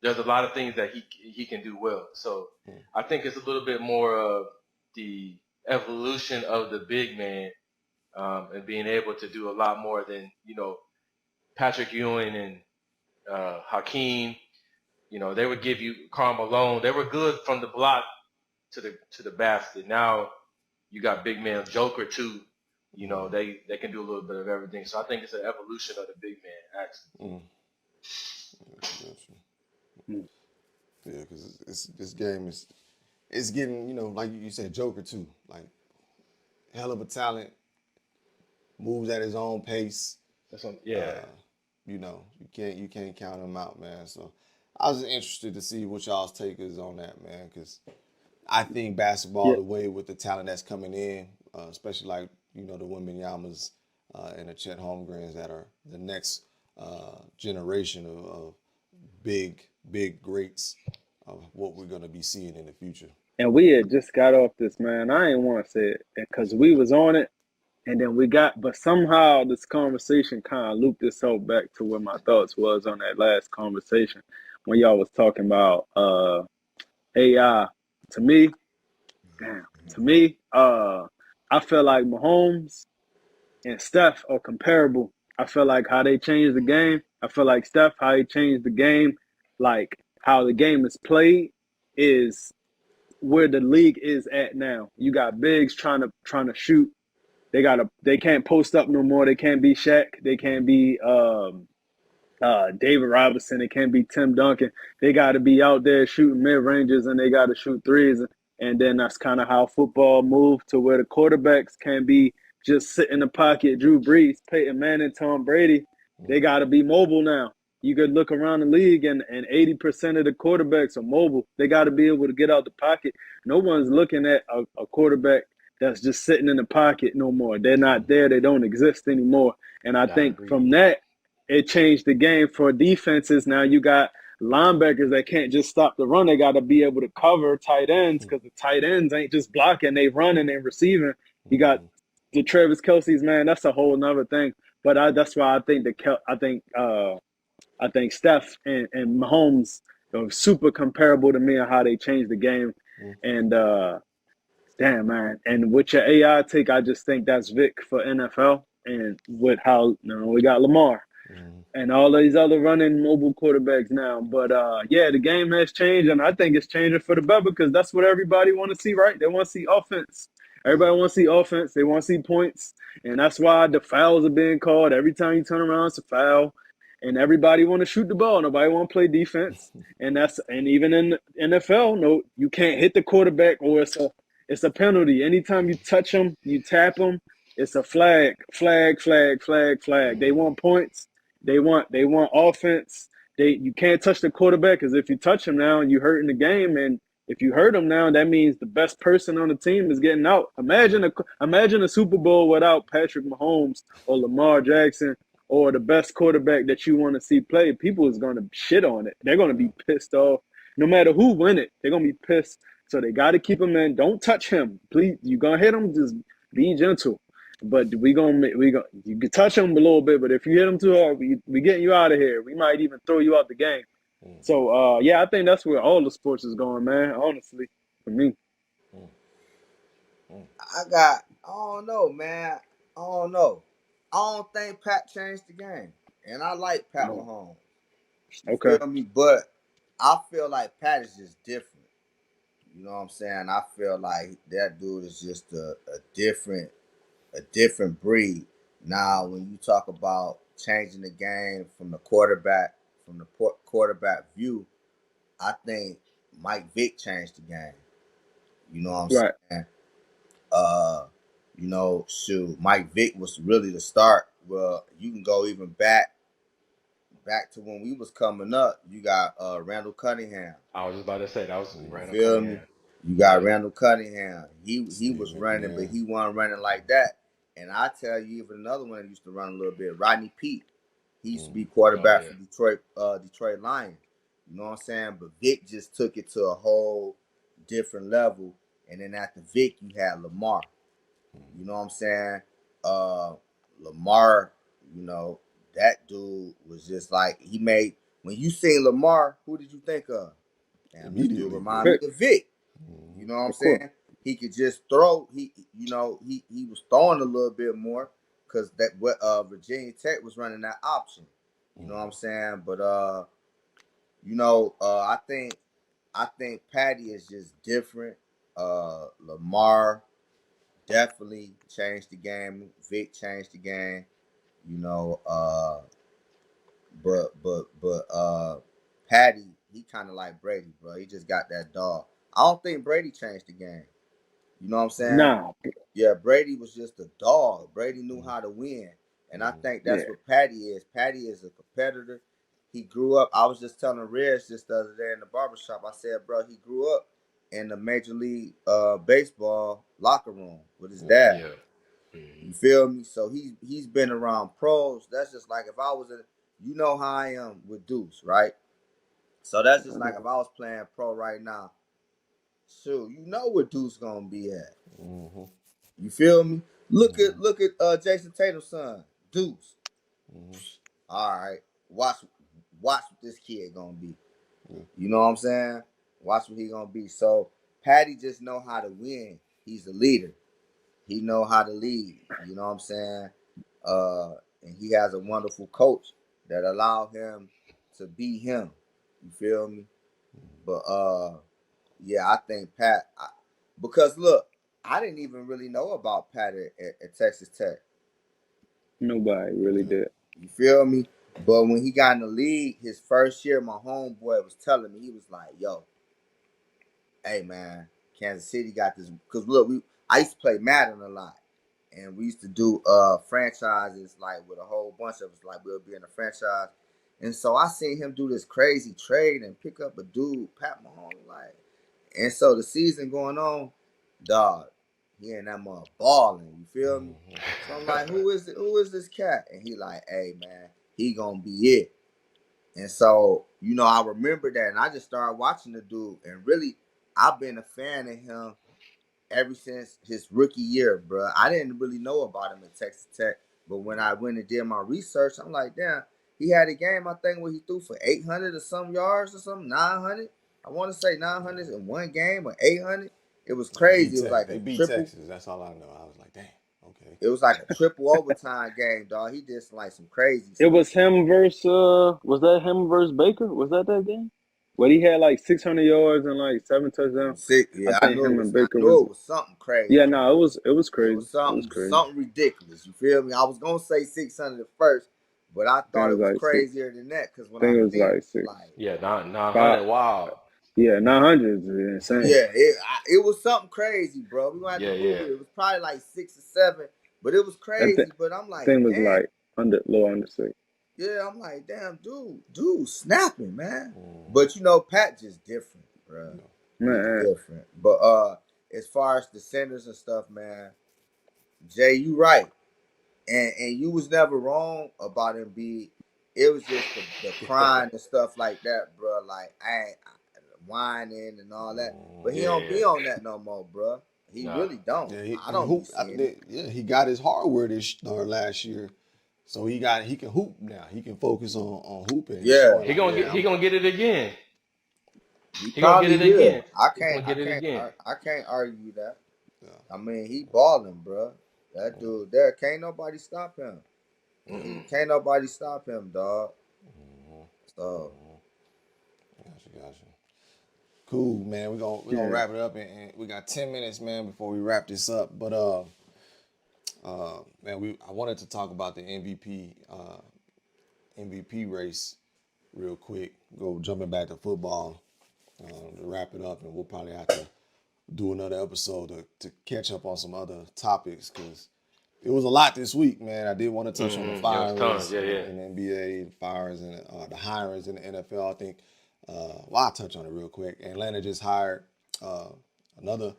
there's a lot of things that he can do well. So I think it's a little bit more of the evolution of the big man, and being able to do a lot more than Patrick Ewing and Hakeem. They would give you Karl Malone. They were good from the block to the basket. Now you got big man Joker too. They can do a little bit of everything. So I think it's an evolution of the big man, actually. Yeah, because this game is getting, like you said, Joker too. Like, hell of a talent, moves at his own pace. Yeah. You can't count him out, man. So I was interested to see what y'all's take is on that, man, because I think basketball, Yeah. the way with the talent that's coming in, especially like the Wembenyamas and the Chet Holmgrens that are the next generation of big greats of what we're gonna be seeing in the future. And we had just got off this, man. I ain't want to say it because we was on it, and then but somehow this conversation kind of looped itself back to where my thoughts was on that last conversation when y'all was talking about AI. To me, I feel like Mahomes and Steph are comparable. I feel like how they changed the game. I feel like Steph, how he changed the game, like how the game is played, is where the league is at now. You got bigs trying to shoot. They can't post up no more. They can't be Shaq. They can't be David Robinson. It can't be Tim Duncan. They got to be out there shooting mid ranges and they got to shoot threes. And then that's kind of how football moved to where the quarterbacks can be just sit in the pocket. Drew Brees, Peyton Manning, Tom Brady. They got to be mobile now. You could look around the league and 80% of the quarterbacks are mobile. They got to be able to get out the pocket. No one's looking at a quarterback that's just sitting in the pocket no more. They're not there. They don't exist anymore. And I think from that, it changed the game for defenses. Now you got linebackers that can't just stop the run. They got to be able to cover tight ends because the tight ends ain't just blocking. They running and receiving. You got the Travis Kelce's, man. That's a whole nother thing. But that's why I think I think Steph and Mahomes are super comparable to me on how they changed the game. And Damn, man. And with your AI take, I just think that's Vic for NFL. And with how we got Lamar and all these other running mobile quarterbacks now. But yeah, the game has changed, and I think it's changing for the better because that's what everybody want to see, right? They want to see offense. Everybody wants to see offense. They want to see points, and that's why the fouls are being called. Every time you turn around, it's a foul, and everybody want to shoot the ball. Nobody want to play defense, and even in the NFL, no, you can't hit the quarterback or it's a penalty. Anytime you touch them, you tap them, it's a flag, flag, flag, flag, flag. They want points. They want offense. You can't touch the quarterback because if you touch him now, you hurt in the game. And if you hurt him now, that means the best person on the team is getting out. Imagine a Super Bowl without Patrick Mahomes or Lamar Jackson or the best quarterback that you want to see play. People is going to shit on it. They're going to be pissed off. No matter who win it, they're going to be pissed. So they got to keep him in. Don't touch him, please. You gonna hit him? Just be gentle. But we you can touch him a little bit, but if you hit him too hard, we getting you out of here. We might even throw you out the game. So yeah, I think that's where all the sports is going, man. Honestly, for me. I don't know, man. I don't know. I don't think Pat changed the game. And I like Pat Mahomes. You Okay. feel me? But I feel like Pat is just different. You know what I'm saying? I feel like that dude is just a different breed. Now, when you talk about changing the game from the quarterback view, I think Mike Vick changed the game. You know what I'm Right. saying? Shoot, Mike Vick was really the start. Well, you can go even back to when we was coming up. You got Randall Cunningham. I was just about to say that was right. Feel me? You got Randall Cunningham. He was running, but he wasn't running like that. And I tell you, even another one that used to run a little bit, Rodney Peete. He used to be quarterback for Detroit Lions. You know what I'm saying? But Vic just took it to a whole different level. And then after Vic, you had Lamar. You know what I'm saying? Lamar, that dude was just like, when you seen Lamar, who did you think of? Damn, this dude remind me of Vic. You know what I'm saying? He could just throw. He was throwing a little bit more because that what Virginia Tech was running that option. You know what I'm saying? But I think Patty is just different. Lamar definitely changed the game. Vic changed the game. But Patty, he kind of like Brady, bro. He just got that dog. I don't think Brady changed the game. You know what I'm saying? Nah. Yeah, Brady was just a dog. Brady knew how to win. And I think that's what Patty is. Patty is a competitor. He grew up. I was just telling Reg just the other day in the barbershop. I said, bro, he grew up in the Major League Baseball locker room with his dad. Yeah. You feel me? So he's been around pros. That's just like if I was you know how I am with Deuce, right? So that's just like if I was playing pro right now. Shoot, you know what Deuce gonna be at. You feel me? Look at Jason Tatum's son, Deuce. All right, watch what this kid gonna be. You know what I'm saying? Watch what he gonna be. So Patty just know how to win. He's a leader. He know how to lead. You know what I'm saying? And he has a wonderful coach that allow him to be him. You feel me? But yeah, I think Pat. Because look, I didn't even really know about Pat at Texas Tech. Nobody really did. You feel me? But when he got in the league, his first year, my homeboy was telling me, he was like, yo, hey man, Kansas City got this. Because look, I used to play Madden a lot. And we used to do franchises like with a whole bunch of us, like we'll be in a franchise. And so I seen him do this crazy trade and pick up a dude, Pat Mahomes, like. And so the season going on, dog, he and that mother balling. You feel me? So I'm like, who is this cat? And he like, hey man, he gonna be it. And so, I remember that, and I just started watching the dude, and really, I've been a fan of him ever since his rookie year, bro. I didn't really know about him at Texas Tech, but when I went and did my research, I'm like, damn, he had a game, I think, where he threw for 800 or some yards or something, 900. I want to say 900 in one game or 800, It was crazy. It was Tech. like They a beat triple. Texas. That's all I know. I was like, damn. Okay. It was like a triple overtime game, dog. He did some crazy It stuff. was him versus was that him versus Baker? Was that game? Where he had like 600 yards and like 7 touchdowns. Sick. I Yeah, I think knew it him was. and I Baker knew was. it was something crazy. Yeah, no, it was It crazy. was It was crazy. something ridiculous. You feel me? I was gonna say 600 at first, but I thought it was like crazier than that because I when think I it was think like 6. like Yeah, 900. Five. Wow. Yeah, 900 is insane. yeah, it was something crazy, bro. We gonna have to Yeah, Google it. It was probably like 6 or 7, but it was crazy. But I'm like, Thing was damn. like low under 6. Yeah, I'm like, damn, dude, snapping, man. But you know, Pat just different, bro. Man, Different. But as far as the centers and stuff, man, Jay, you right, and you was never wrong about Embiid. It was just the crying and stuff like that, bro. Like I whining and all that. But he don't be on that no more, bro. He really don't. Yeah, I don't be seeing it. Yeah, he got his hardware last year, so he can hoop now. He can focus on hooping. Yeah. He gonna get it again. He gonna get it probably will. again. I He gonna can't. get it again. I can't argue that. Yeah. I mean, he balling, bro. That dude there can't nobody stop him. Can't nobody stop him, dog. So, Gotcha. Cool, man. We're gonna wrap it up, and we got 10 minutes, man, before we wrap this up. But man, I wanted to talk about the MVP race real quick. Go jumping back to football to wrap it up, and we'll probably have to do another episode to catch up on some other topics because it was a lot this week, man. I did want to touch on the firings in the NBA, the firings and the hirings in the NFL. I think, I'll touch on it real quick. Atlanta just hired another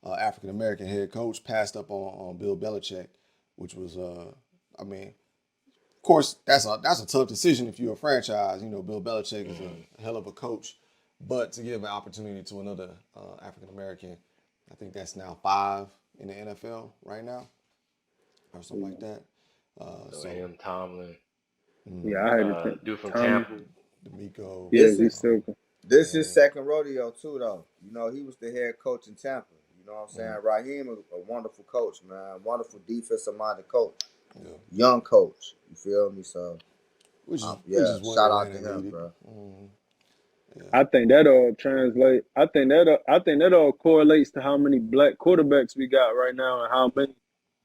African-American head coach, passed up on Bill Belichick, which was, I mean, of course, that's a tough decision if you're a franchise. You know, Bill Belichick is a hell of a coach. But to give an opportunity to another African-American, I think that's now 5 in the NFL right now. Or something like that. So M. Tomlin. Yeah, I had to dude from Tampa. D'Amico. Yeah, this is second rodeo too, though. You know, he was the head coach in Tampa. You know what I'm saying? Raheem is a wonderful coach, man. Wonderful defensive-minded coach. Yeah. Young coach. You feel me? So, shout out to him, bro. Yeah. I think that all translate. I think that all correlates to how many black quarterbacks we got right now and how many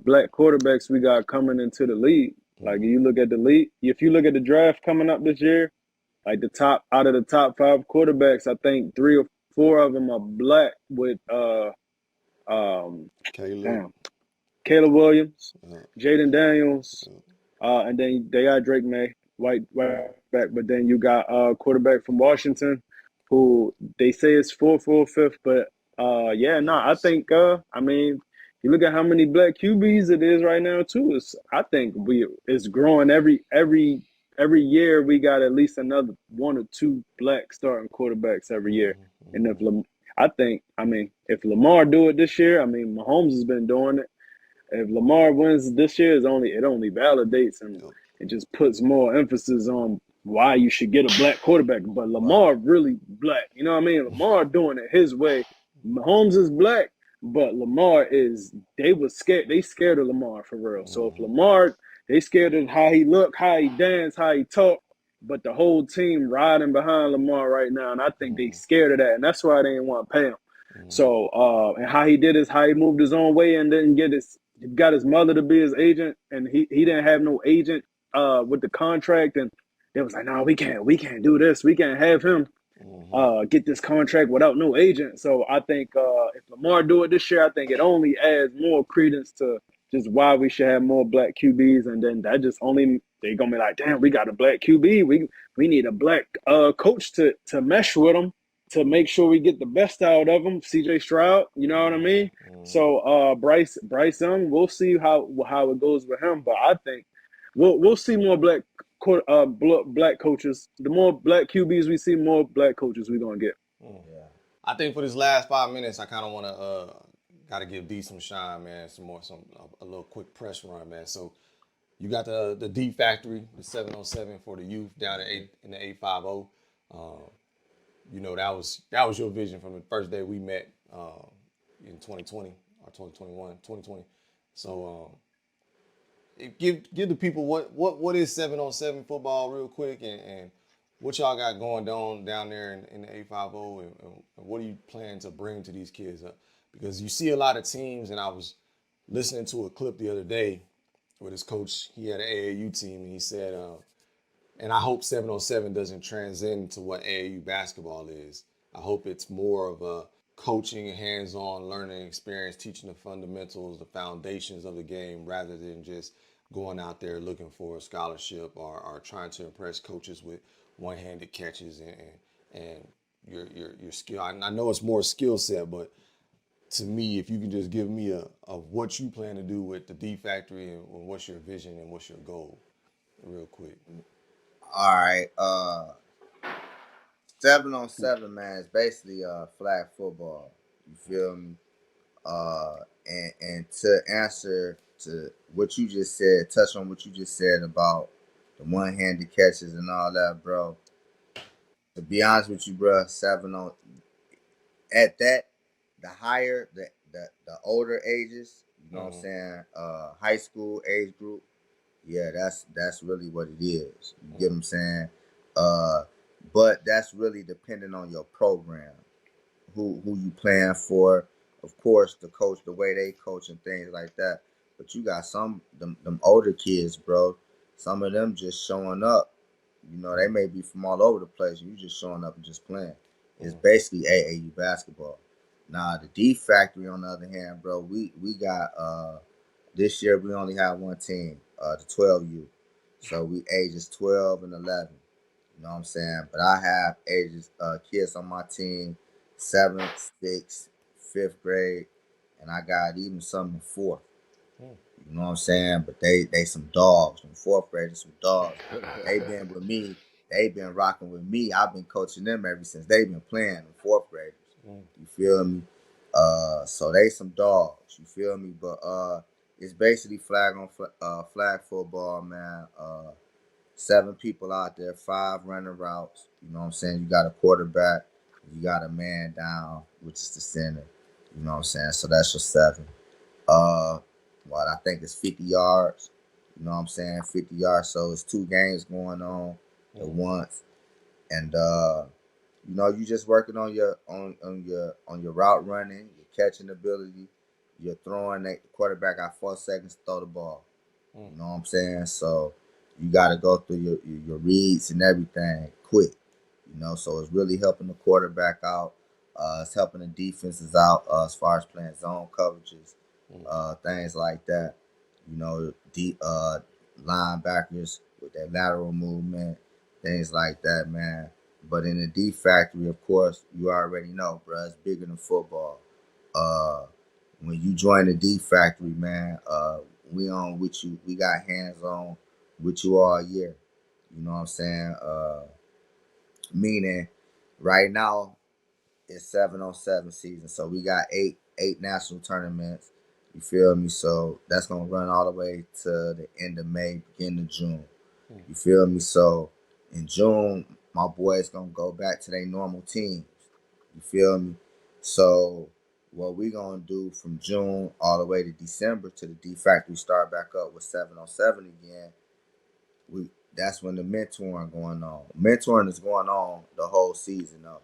black quarterbacks we got coming into the league. Like you look at the league, if you look at the draft coming up this year, like out of the top 5 quarterbacks, I think 3 or 4 of them are black with Caleb Williams, Jaden Daniels, and then they got Drake May, white back, but then you got a quarterback from Washington who they say is 4th or 5th, but I think I mean, you look at how many black QBs it is right now too. I think it's growing every year. We got at least another 1 or 2 black starting quarterbacks every year. And if if Lamar do it this year, I mean Mahomes has been doing it. If Lamar wins this year, it only validates and it just puts more emphasis on why you should get a black quarterback. But Lamar really black. You know what I mean? Lamar doing it his way. Mahomes is black, but Lamar they scared of Lamar for real. So if Lamar, they scared of how he look, how he dance, how he talk, but the whole team riding behind Lamar right now, and I think they scared of that, and that's why they didn't want to pay him. So and how he moved his own way and didn't got his mother to be his agent, and he didn't have no agent with the contract, and it was like, no, we can't do this. We can't have him get this contract without no agent. So I think if Lamar do it this year, I think it only adds more credence to just why we should have more black QBs, and then that just only they're gonna be like, damn, we got a black QB. We need a black coach to mesh with him to make sure we get the best out of him. CJ Stroud, you know what I mean? So Bryce Young, we'll see how it goes with him, but I think we'll see more black coaches. The more black QBs we see, more black coaches we're gonna get. Yeah. I think for this last 5 minutes, I kind of want to gotta give D some shine, man. A little quick press run, man. So you got the D Factory, the 707 for the youth down in the 850. You know, that was your vision from the first day we met. in 2020 or 2021, 2020. So give the people what is 7-on-7 football real quick, and what y'all got going down there in the 850, and what are you planning to bring to these kids? Because you see a lot of teams, and I was listening to a clip the other day with his coach. He had an AAU team, and he said, and I hope 7-on-7 doesn't transcend to what AAU basketball is. I hope it's more of a coaching, hands-on learning experience, teaching the fundamentals, the foundations of the game, rather than just going out there looking for a scholarship or trying to impress coaches with one-handed catches and your skill. I know it's more skill set, but to me, if you can just give me a what you plan to do with the D Factory, and what's your vision and what's your goal, real quick. All right. 7-on-7, man, is basically flag football. You feel me? And to answer to what you just said, touch on what you just said about the one-handed catches and all that, bro. To be honest with you, bro, 7 on at that, the higher the older ages, you know what I'm saying, high school age group, yeah, that's really what it is. You get what I'm saying? But that's really dependent on your program, who you playing for, of course, the coach, the way they coach and things like that. But you got them older kids, bro. Some of them just showing up. You know, they may be from all over the place. You just showing up and just playing. It's basically AAU basketball. Now the D Factory, on the other hand, bro, we got this year we only have one team, the 12U. So we ages 12 and 11. You know what I'm saying? But I have ages kids on my team, 7th, 6th, 5th grade, and I got even some in 4th. You know what I'm saying? But they some dogs. In 4th graders, some dogs. They been with me. They been rocking with me. I've been coaching them ever since they been playing in 4th graders. You feel me? So they some dogs. You feel me? But it's basically flag football, man. 7 people out there, 5 running routes. You know what I'm saying? You got a quarterback, you got a man down, which is the center. You know what I'm saying? So that's your 7. What I think is 50 yards. You know what I'm saying? 50 yards. So it's 2 games going on at once, and you know, you just working on your route running, your catching ability, your throwing. The quarterback got 4 seconds to throw the ball. You know what I'm saying? So you got to go through your reads and everything quick. You know, so it's really helping the quarterback out. It's helping the defenses out as far as playing zone coverages, things like that. You know, linebackers with their lateral movement, things like that, man. But in the D Factory, of course, you already know, bro, it's bigger than football. When you join the D Factory, man, we on with you. We got hands on with you all year. You know what I'm saying? Meaning, right now, it's 7-on-7 season. So we got eight national tournaments. You feel me? So that's gonna run all the way to the end of May, beginning of June. You feel me? So in June, my boys gonna go back to their normal teams. You feel me? So what we gonna do from June all the way to December to the D Factory start back up with 7-on-7 again. That's when the mentoring going on. Mentoring is going on the whole season though.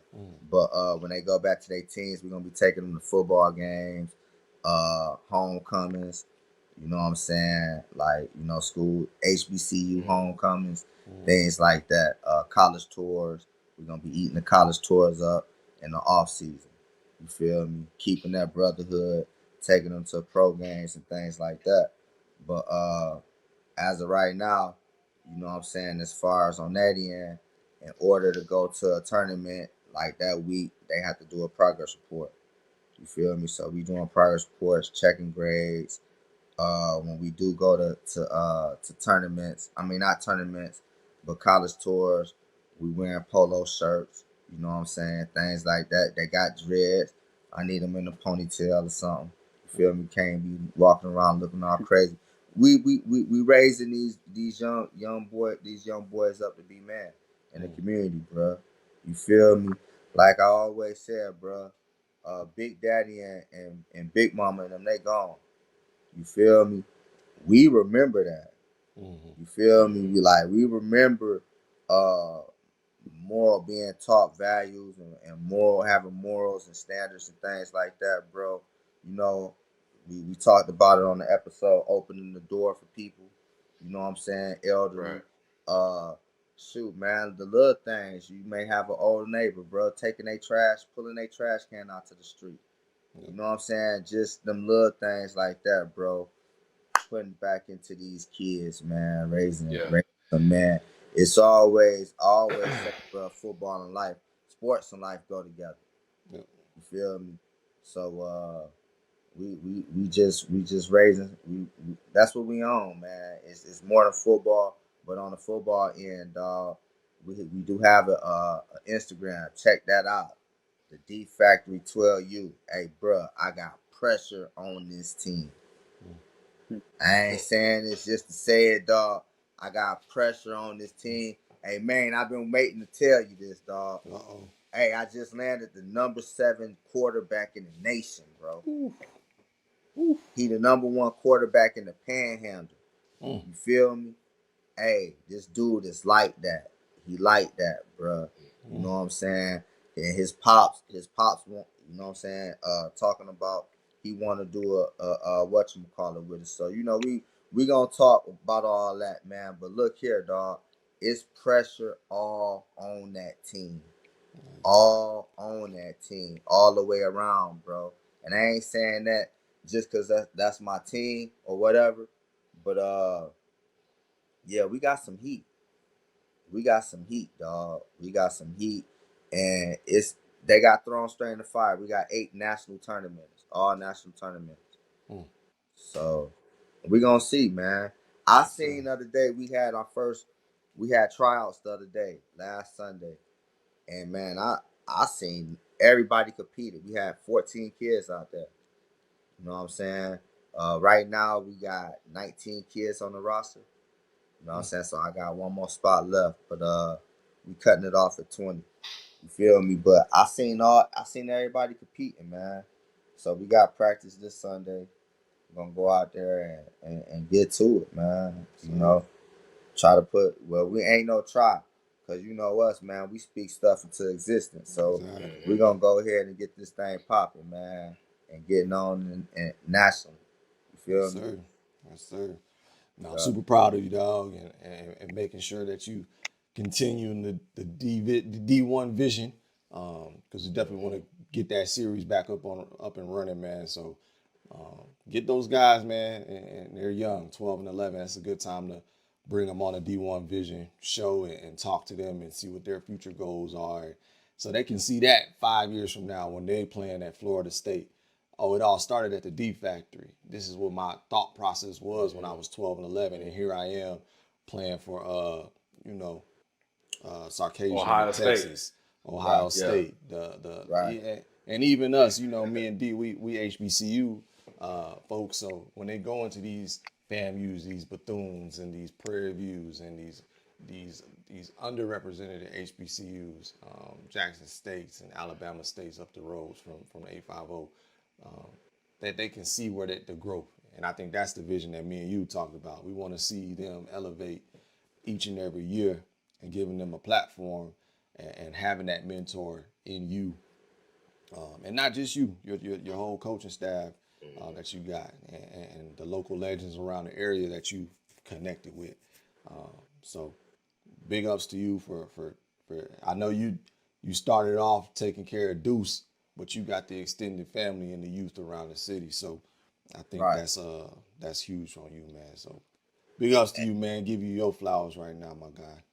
But when they go back to their teams, we're gonna be taking them to football games, homecomings, you know what I'm saying? Like, you know, school HBCU homecomings, things like that. College tours. We're gonna be eating the college tours up in the off season. You feel me? Keeping that brotherhood, taking them to pro games and things like that. But as of right now, you know what I'm saying, as far as on that end, in order to go to a tournament like that week, they have to do a progress report. You feel me? So we doing progress reports, checking grades. When we do go to tournaments, I mean not tournaments, but college tours, we wearing polo shirts. You know what I'm saying? Things like that. They got dreads. I need them in a ponytail or something. You feel me? Can't be walking around looking all crazy. We raising these young boys up to be men in the community, bro. You feel me? Like I always said, bro. Big Daddy and Big Mama and them, they gone. You feel me? We remember that. You feel me? We remember moral being taught values and moral having morals and standards and things like that, bro. You know, we talked about it on the episode, opening the door for people. You know what I'm saying? Elderly. Right. Shoot, man, the little things. You may have an old neighbor, bro, taking their trash, pulling their trash can out to the street. You know what I'm saying? Just them little things like that, bro. Putting back into these kids, man, raising them, man. It's always bro, football and life, sports and life go together. Yep. You feel me? So we just raising. That's what we own, man. It's more than football, but on the football end, we do have a Instagram. Check that out. The D Factory 12U. Hey, bro, I got pressure on this team. I ain't saying this just to say it, dog. I got pressure on this team. Hey, man, I've been waiting to tell you this, dog. Uh-oh. Hey, I just landed the number 7 quarterback in the nation, bro. Oof. He the number 1 quarterback in the Panhandle. Mm. You feel me? Hey, this dude is like that. He like that, bro. You know what I'm saying? And his pops want, you know what I'm saying? Talking about he want to do a whatchamacallit with us. So, you know, we gonna talk about all that, man. But look here, dog. It's pressure all on that team. All on that team. All the way around, bro. And I ain't saying that just because that's my team or whatever. But yeah, we got some heat. We got some heat, dog. We got some heat. And they got thrown straight in the fire. We got 8 national tournaments, all national tournaments. So we gonna see, man. I seen the other day we had tryouts the other day, last Sunday. And man, I seen everybody competed. We had 14 kids out there. You know what I'm saying? Right now we got 19 kids on the roster. You know what I'm saying? So I got one more spot left, but we cutting it off at 20. You feel me? But I seen everybody competing, man. So we got practice this Sunday. We're gonna go out there and get to it, man. You know, try to we ain't no try. Cause you know us, man, we speak stuff into existence. So we're gonna go ahead and get this thing popping, man, and getting on and national. You feel me? Sir. Yes, sir. No, I'm super proud of you, dog, and making sure that you continuing the D1 vision, because we definitely want to get that series back up and running, man. So get those guys, man, and they're young, 12 and 11. That's a good time to bring them on a D1 vision show and talk to them and see what their future goals are, so they can see that 5 years from now when they playing at Florida State. Oh, it all started at the D Factory. This is what my thought process was when I was 12 and 11, and here I am playing for Sarkasian, Ohio Texas, State. Ohio State. Right. Yeah, and even us, me and D, we HBCU folks. So when they go into these FAMUs, these Bethunes, and these Prairie Views, and these underrepresented HBCUs, Jackson States and Alabama States up the roads from the 850. That they can see where the growth. And I think that's the vision that me and you talked about. We want to see them elevate each and every year and giving them a platform and having that mentor in you. And not just you, your whole coaching staff that you got, and the local legends around the area that you connected with. So big ups to you for I know you started off taking care of Deuce, but you got the extended family and the youth around the city. So I think that's huge on you, man. So big ups to you, man. Give you your flowers right now, my guy.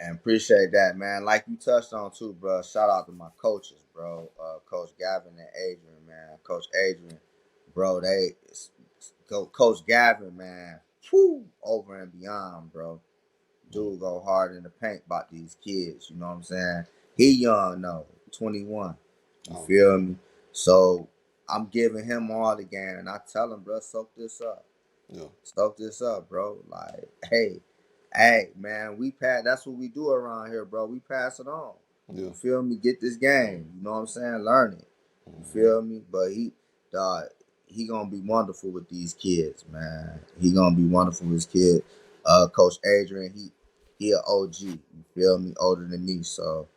And appreciate that, man. Like you touched on too, bro. Shout out to my coaches, bro. Coach Gavin and Adrian, man. Coach Adrian, bro. Coach Gavin, man. Whew, over and beyond, bro. Dude go hard in the paint about these kids. You know what I'm saying? He young though, 21. You feel me? So I'm giving him all the game, and I tell him, bro, soak this up. Yeah. Soak this up, bro. Like, hey, man, that's what we do around here, bro. We pass it on. Yeah. You feel me? Get this game. You know what I'm saying? Learn it. You feel me? But dog, he gonna be wonderful with these kids, man. He gonna be wonderful with his kids. Coach Adrian, he an OG. You feel me? Older than me, so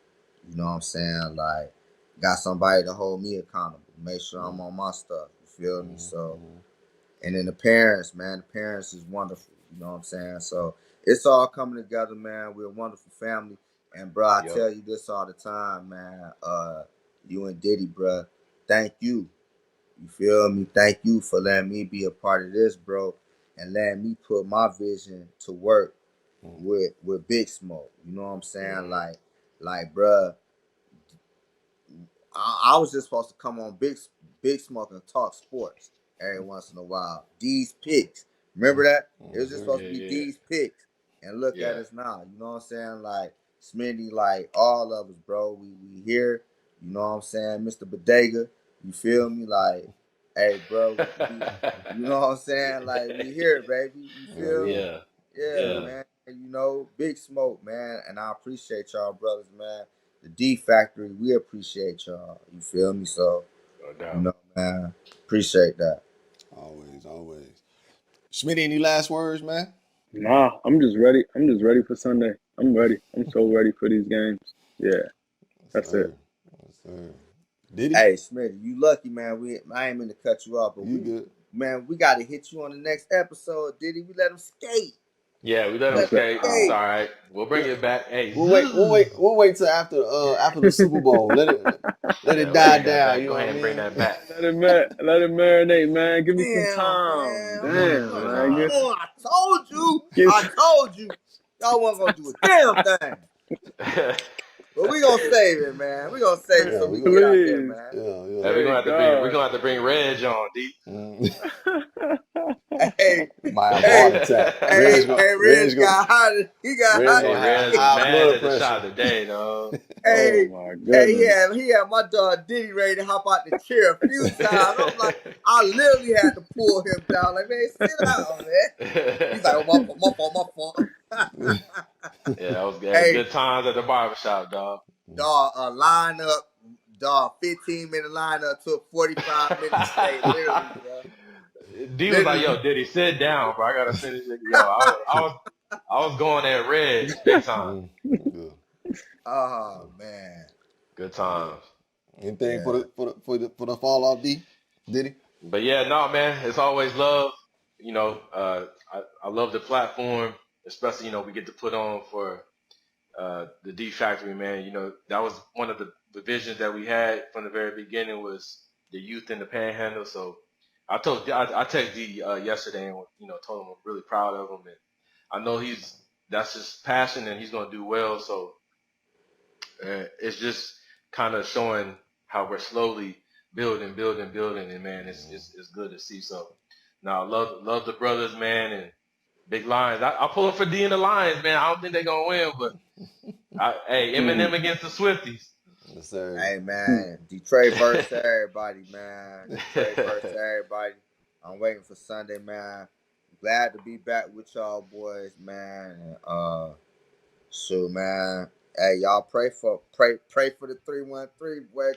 you know what I'm saying. Like, got somebody to hold me accountable, make sure I'm on my stuff. You feel me? So, and then the parents, man. The parents is wonderful. You know what I'm saying. So it's all coming together, man. We're a wonderful family. And bro, I tell you this all the time, man. You and Diddy, bro. Thank you. You feel me? Thank you for letting me be a part of this, bro, and letting me put my vision to work with Big Smoke. You know what I'm saying? Like, bro, I was just supposed to come on Big Smoke and talk sports every once in a while. These picks, remember that? It was just supposed to be these picks, and look at us now. You know what I'm saying? Like Smitty, like all of us, bro. We here. You know what I'm saying, Mr. Bodega. You feel me? Like, hey, bro. You know what I'm saying? Like, we here, baby. You feel me? Yeah, man. You know, Big Smoke, man. And I appreciate y'all, brothers, man. The D Factory, we appreciate y'all. You feel me? So, you know, man, appreciate that. Always. Smitty, any last words, man? Nah, I'm just ready. I'm just ready for Sunday. I'm ready. I'm so ready for these games. Yeah, that's it. Yes, sir. Diddy? Hey, Smitty, you lucky, man. I ain't mean to cut you off, but good. Man, we got to hit you on the next episode, Diddy. We let him skate. Yeah, we let him skate. It's all right. We'll bring it back. Hey, we'll wait till after the Super Bowl. Let it die down. You Go know ahead what and I bring mean? that back. Let it marinate, man. Give me some Damn, time. man. Damn, man. I told you. Y'all wasn't gonna do a damn thing. But we gonna save it, man. We gonna save it so we can get out there, Please. man. Yeah. Hey, we're gonna have to bring Reg on, D. Hey, Might have a heart attack. Reg got hot. He got hot. Gonna have Reg was high mad blood at the pressure. shot today, though. Hey, oh my goodness. he had my dog Diddy ready to hop out the chair a few times. I'm like, I literally had to pull him down. Like, man, sit down, man. He's like, oh, my fault. Yeah, that was good. Good times at the barbershop, dog. Dog, a lineup, dog, 15-minute lineup took 45 minutes straight, literally, bro. D was like, yo, Diddy, sit down, bro. I gotta finish it. Yo, I was going at Reg big time. Good. Oh man. Good times. Anything for the fall off, D? Diddy? But yeah, no, man, it's always love. You know, I love the platform, especially, you know, we get to put on for the D Factory, man. You know, that was one of the visions that we had from the very beginning was the youth in the Panhandle. So I texted D yesterday and, you know, told him I'm really proud of him, and I know that's his passion and he's gonna do well. So it's just kind of showing how we're slowly building, and man, it's good to see. So now love the brothers, man, and big Lions. I pull up for D and the Lions, man. I don't think they're gonna win, but hey, Eminem against the Swifties. Yes, sir. Hey man, Detroit versus everybody, man. Detroit versus everybody. I'm waiting for Sunday, man. Glad to be back with y'all boys, man. And shoot, man. Hey, y'all pray for the 313, boy.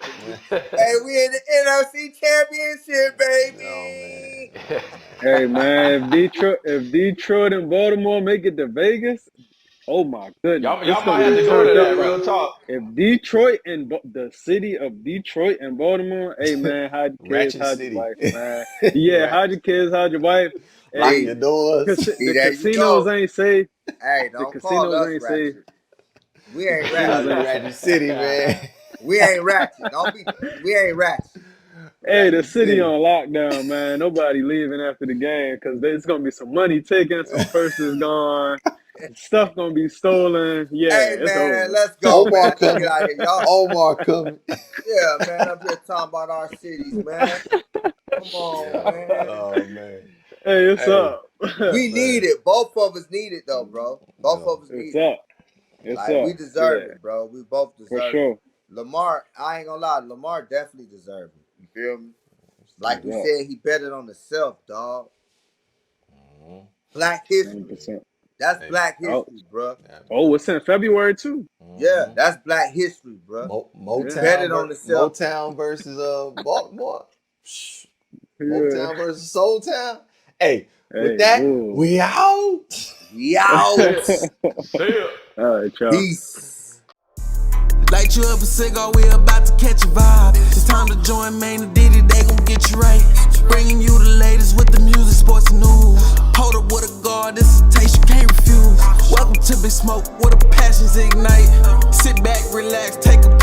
Hey, we in the NFC Championship, baby. Oh, man. Hey man, if Detroit and Baltimore make it to Vegas, oh my goodness, y'all it's might gonna have be to go to turned up. that. Real talk. If Detroit and the city of Detroit and Baltimore, hey man, hide your kids, Ratchet hide City. your wife, man. Yeah, hide your kids, hide your wife. Lock Hey, your doors. the There you casinos go. ain't safe. Hey, The don't call casinos us ain't safe. ratchet. We ain't Casinos ratchet. ain't Ratchet City, man. We ain't ratchet. We ain't ratchet. Hey, the Ratchet city City. on lockdown, man. Nobody leaving after the game because there's gonna be some money taken, some purses gone, stuff gonna be stolen. Yeah, Hey it's man, over. let's go, man. Omar Let's coming. get out of here, y'all. Omar coming. Yeah, man. I'm here talking about our cities, man. Come on, man. Oh, man. Hey, it's Hey. up. We need it. Both of us need it, though, bro. Both of us It's need it. up. It's Like, we up. deserve Yeah, it, bro. We both for deserve it. sure. Lamar, I ain't gonna lie. Lamar definitely deserves it. You feel me? Like you Yeah, said, he betted on himself, dog. Black history. 100%. That's Hey. Black history, bro. Oh, it's in February too. Yeah, that's Black history, bro. Motown, Bet it on itself. Motown versus Baltimore. Psh, Yeah. Motown versus Soul Town. Hey, with Hey, that, ooh. we out. Yow. See ya. All right, y'all. Peace. Light you up a cigar, we about to catch a vibe. It's time to join Maine and Diddy, they gon' get you right. Bringing you the latest with the music, sports, and news. Hold up with a guard, this is a taste you can't refuse. Welcome to Big Smoke, where the passions ignite. Sit back, relax, take a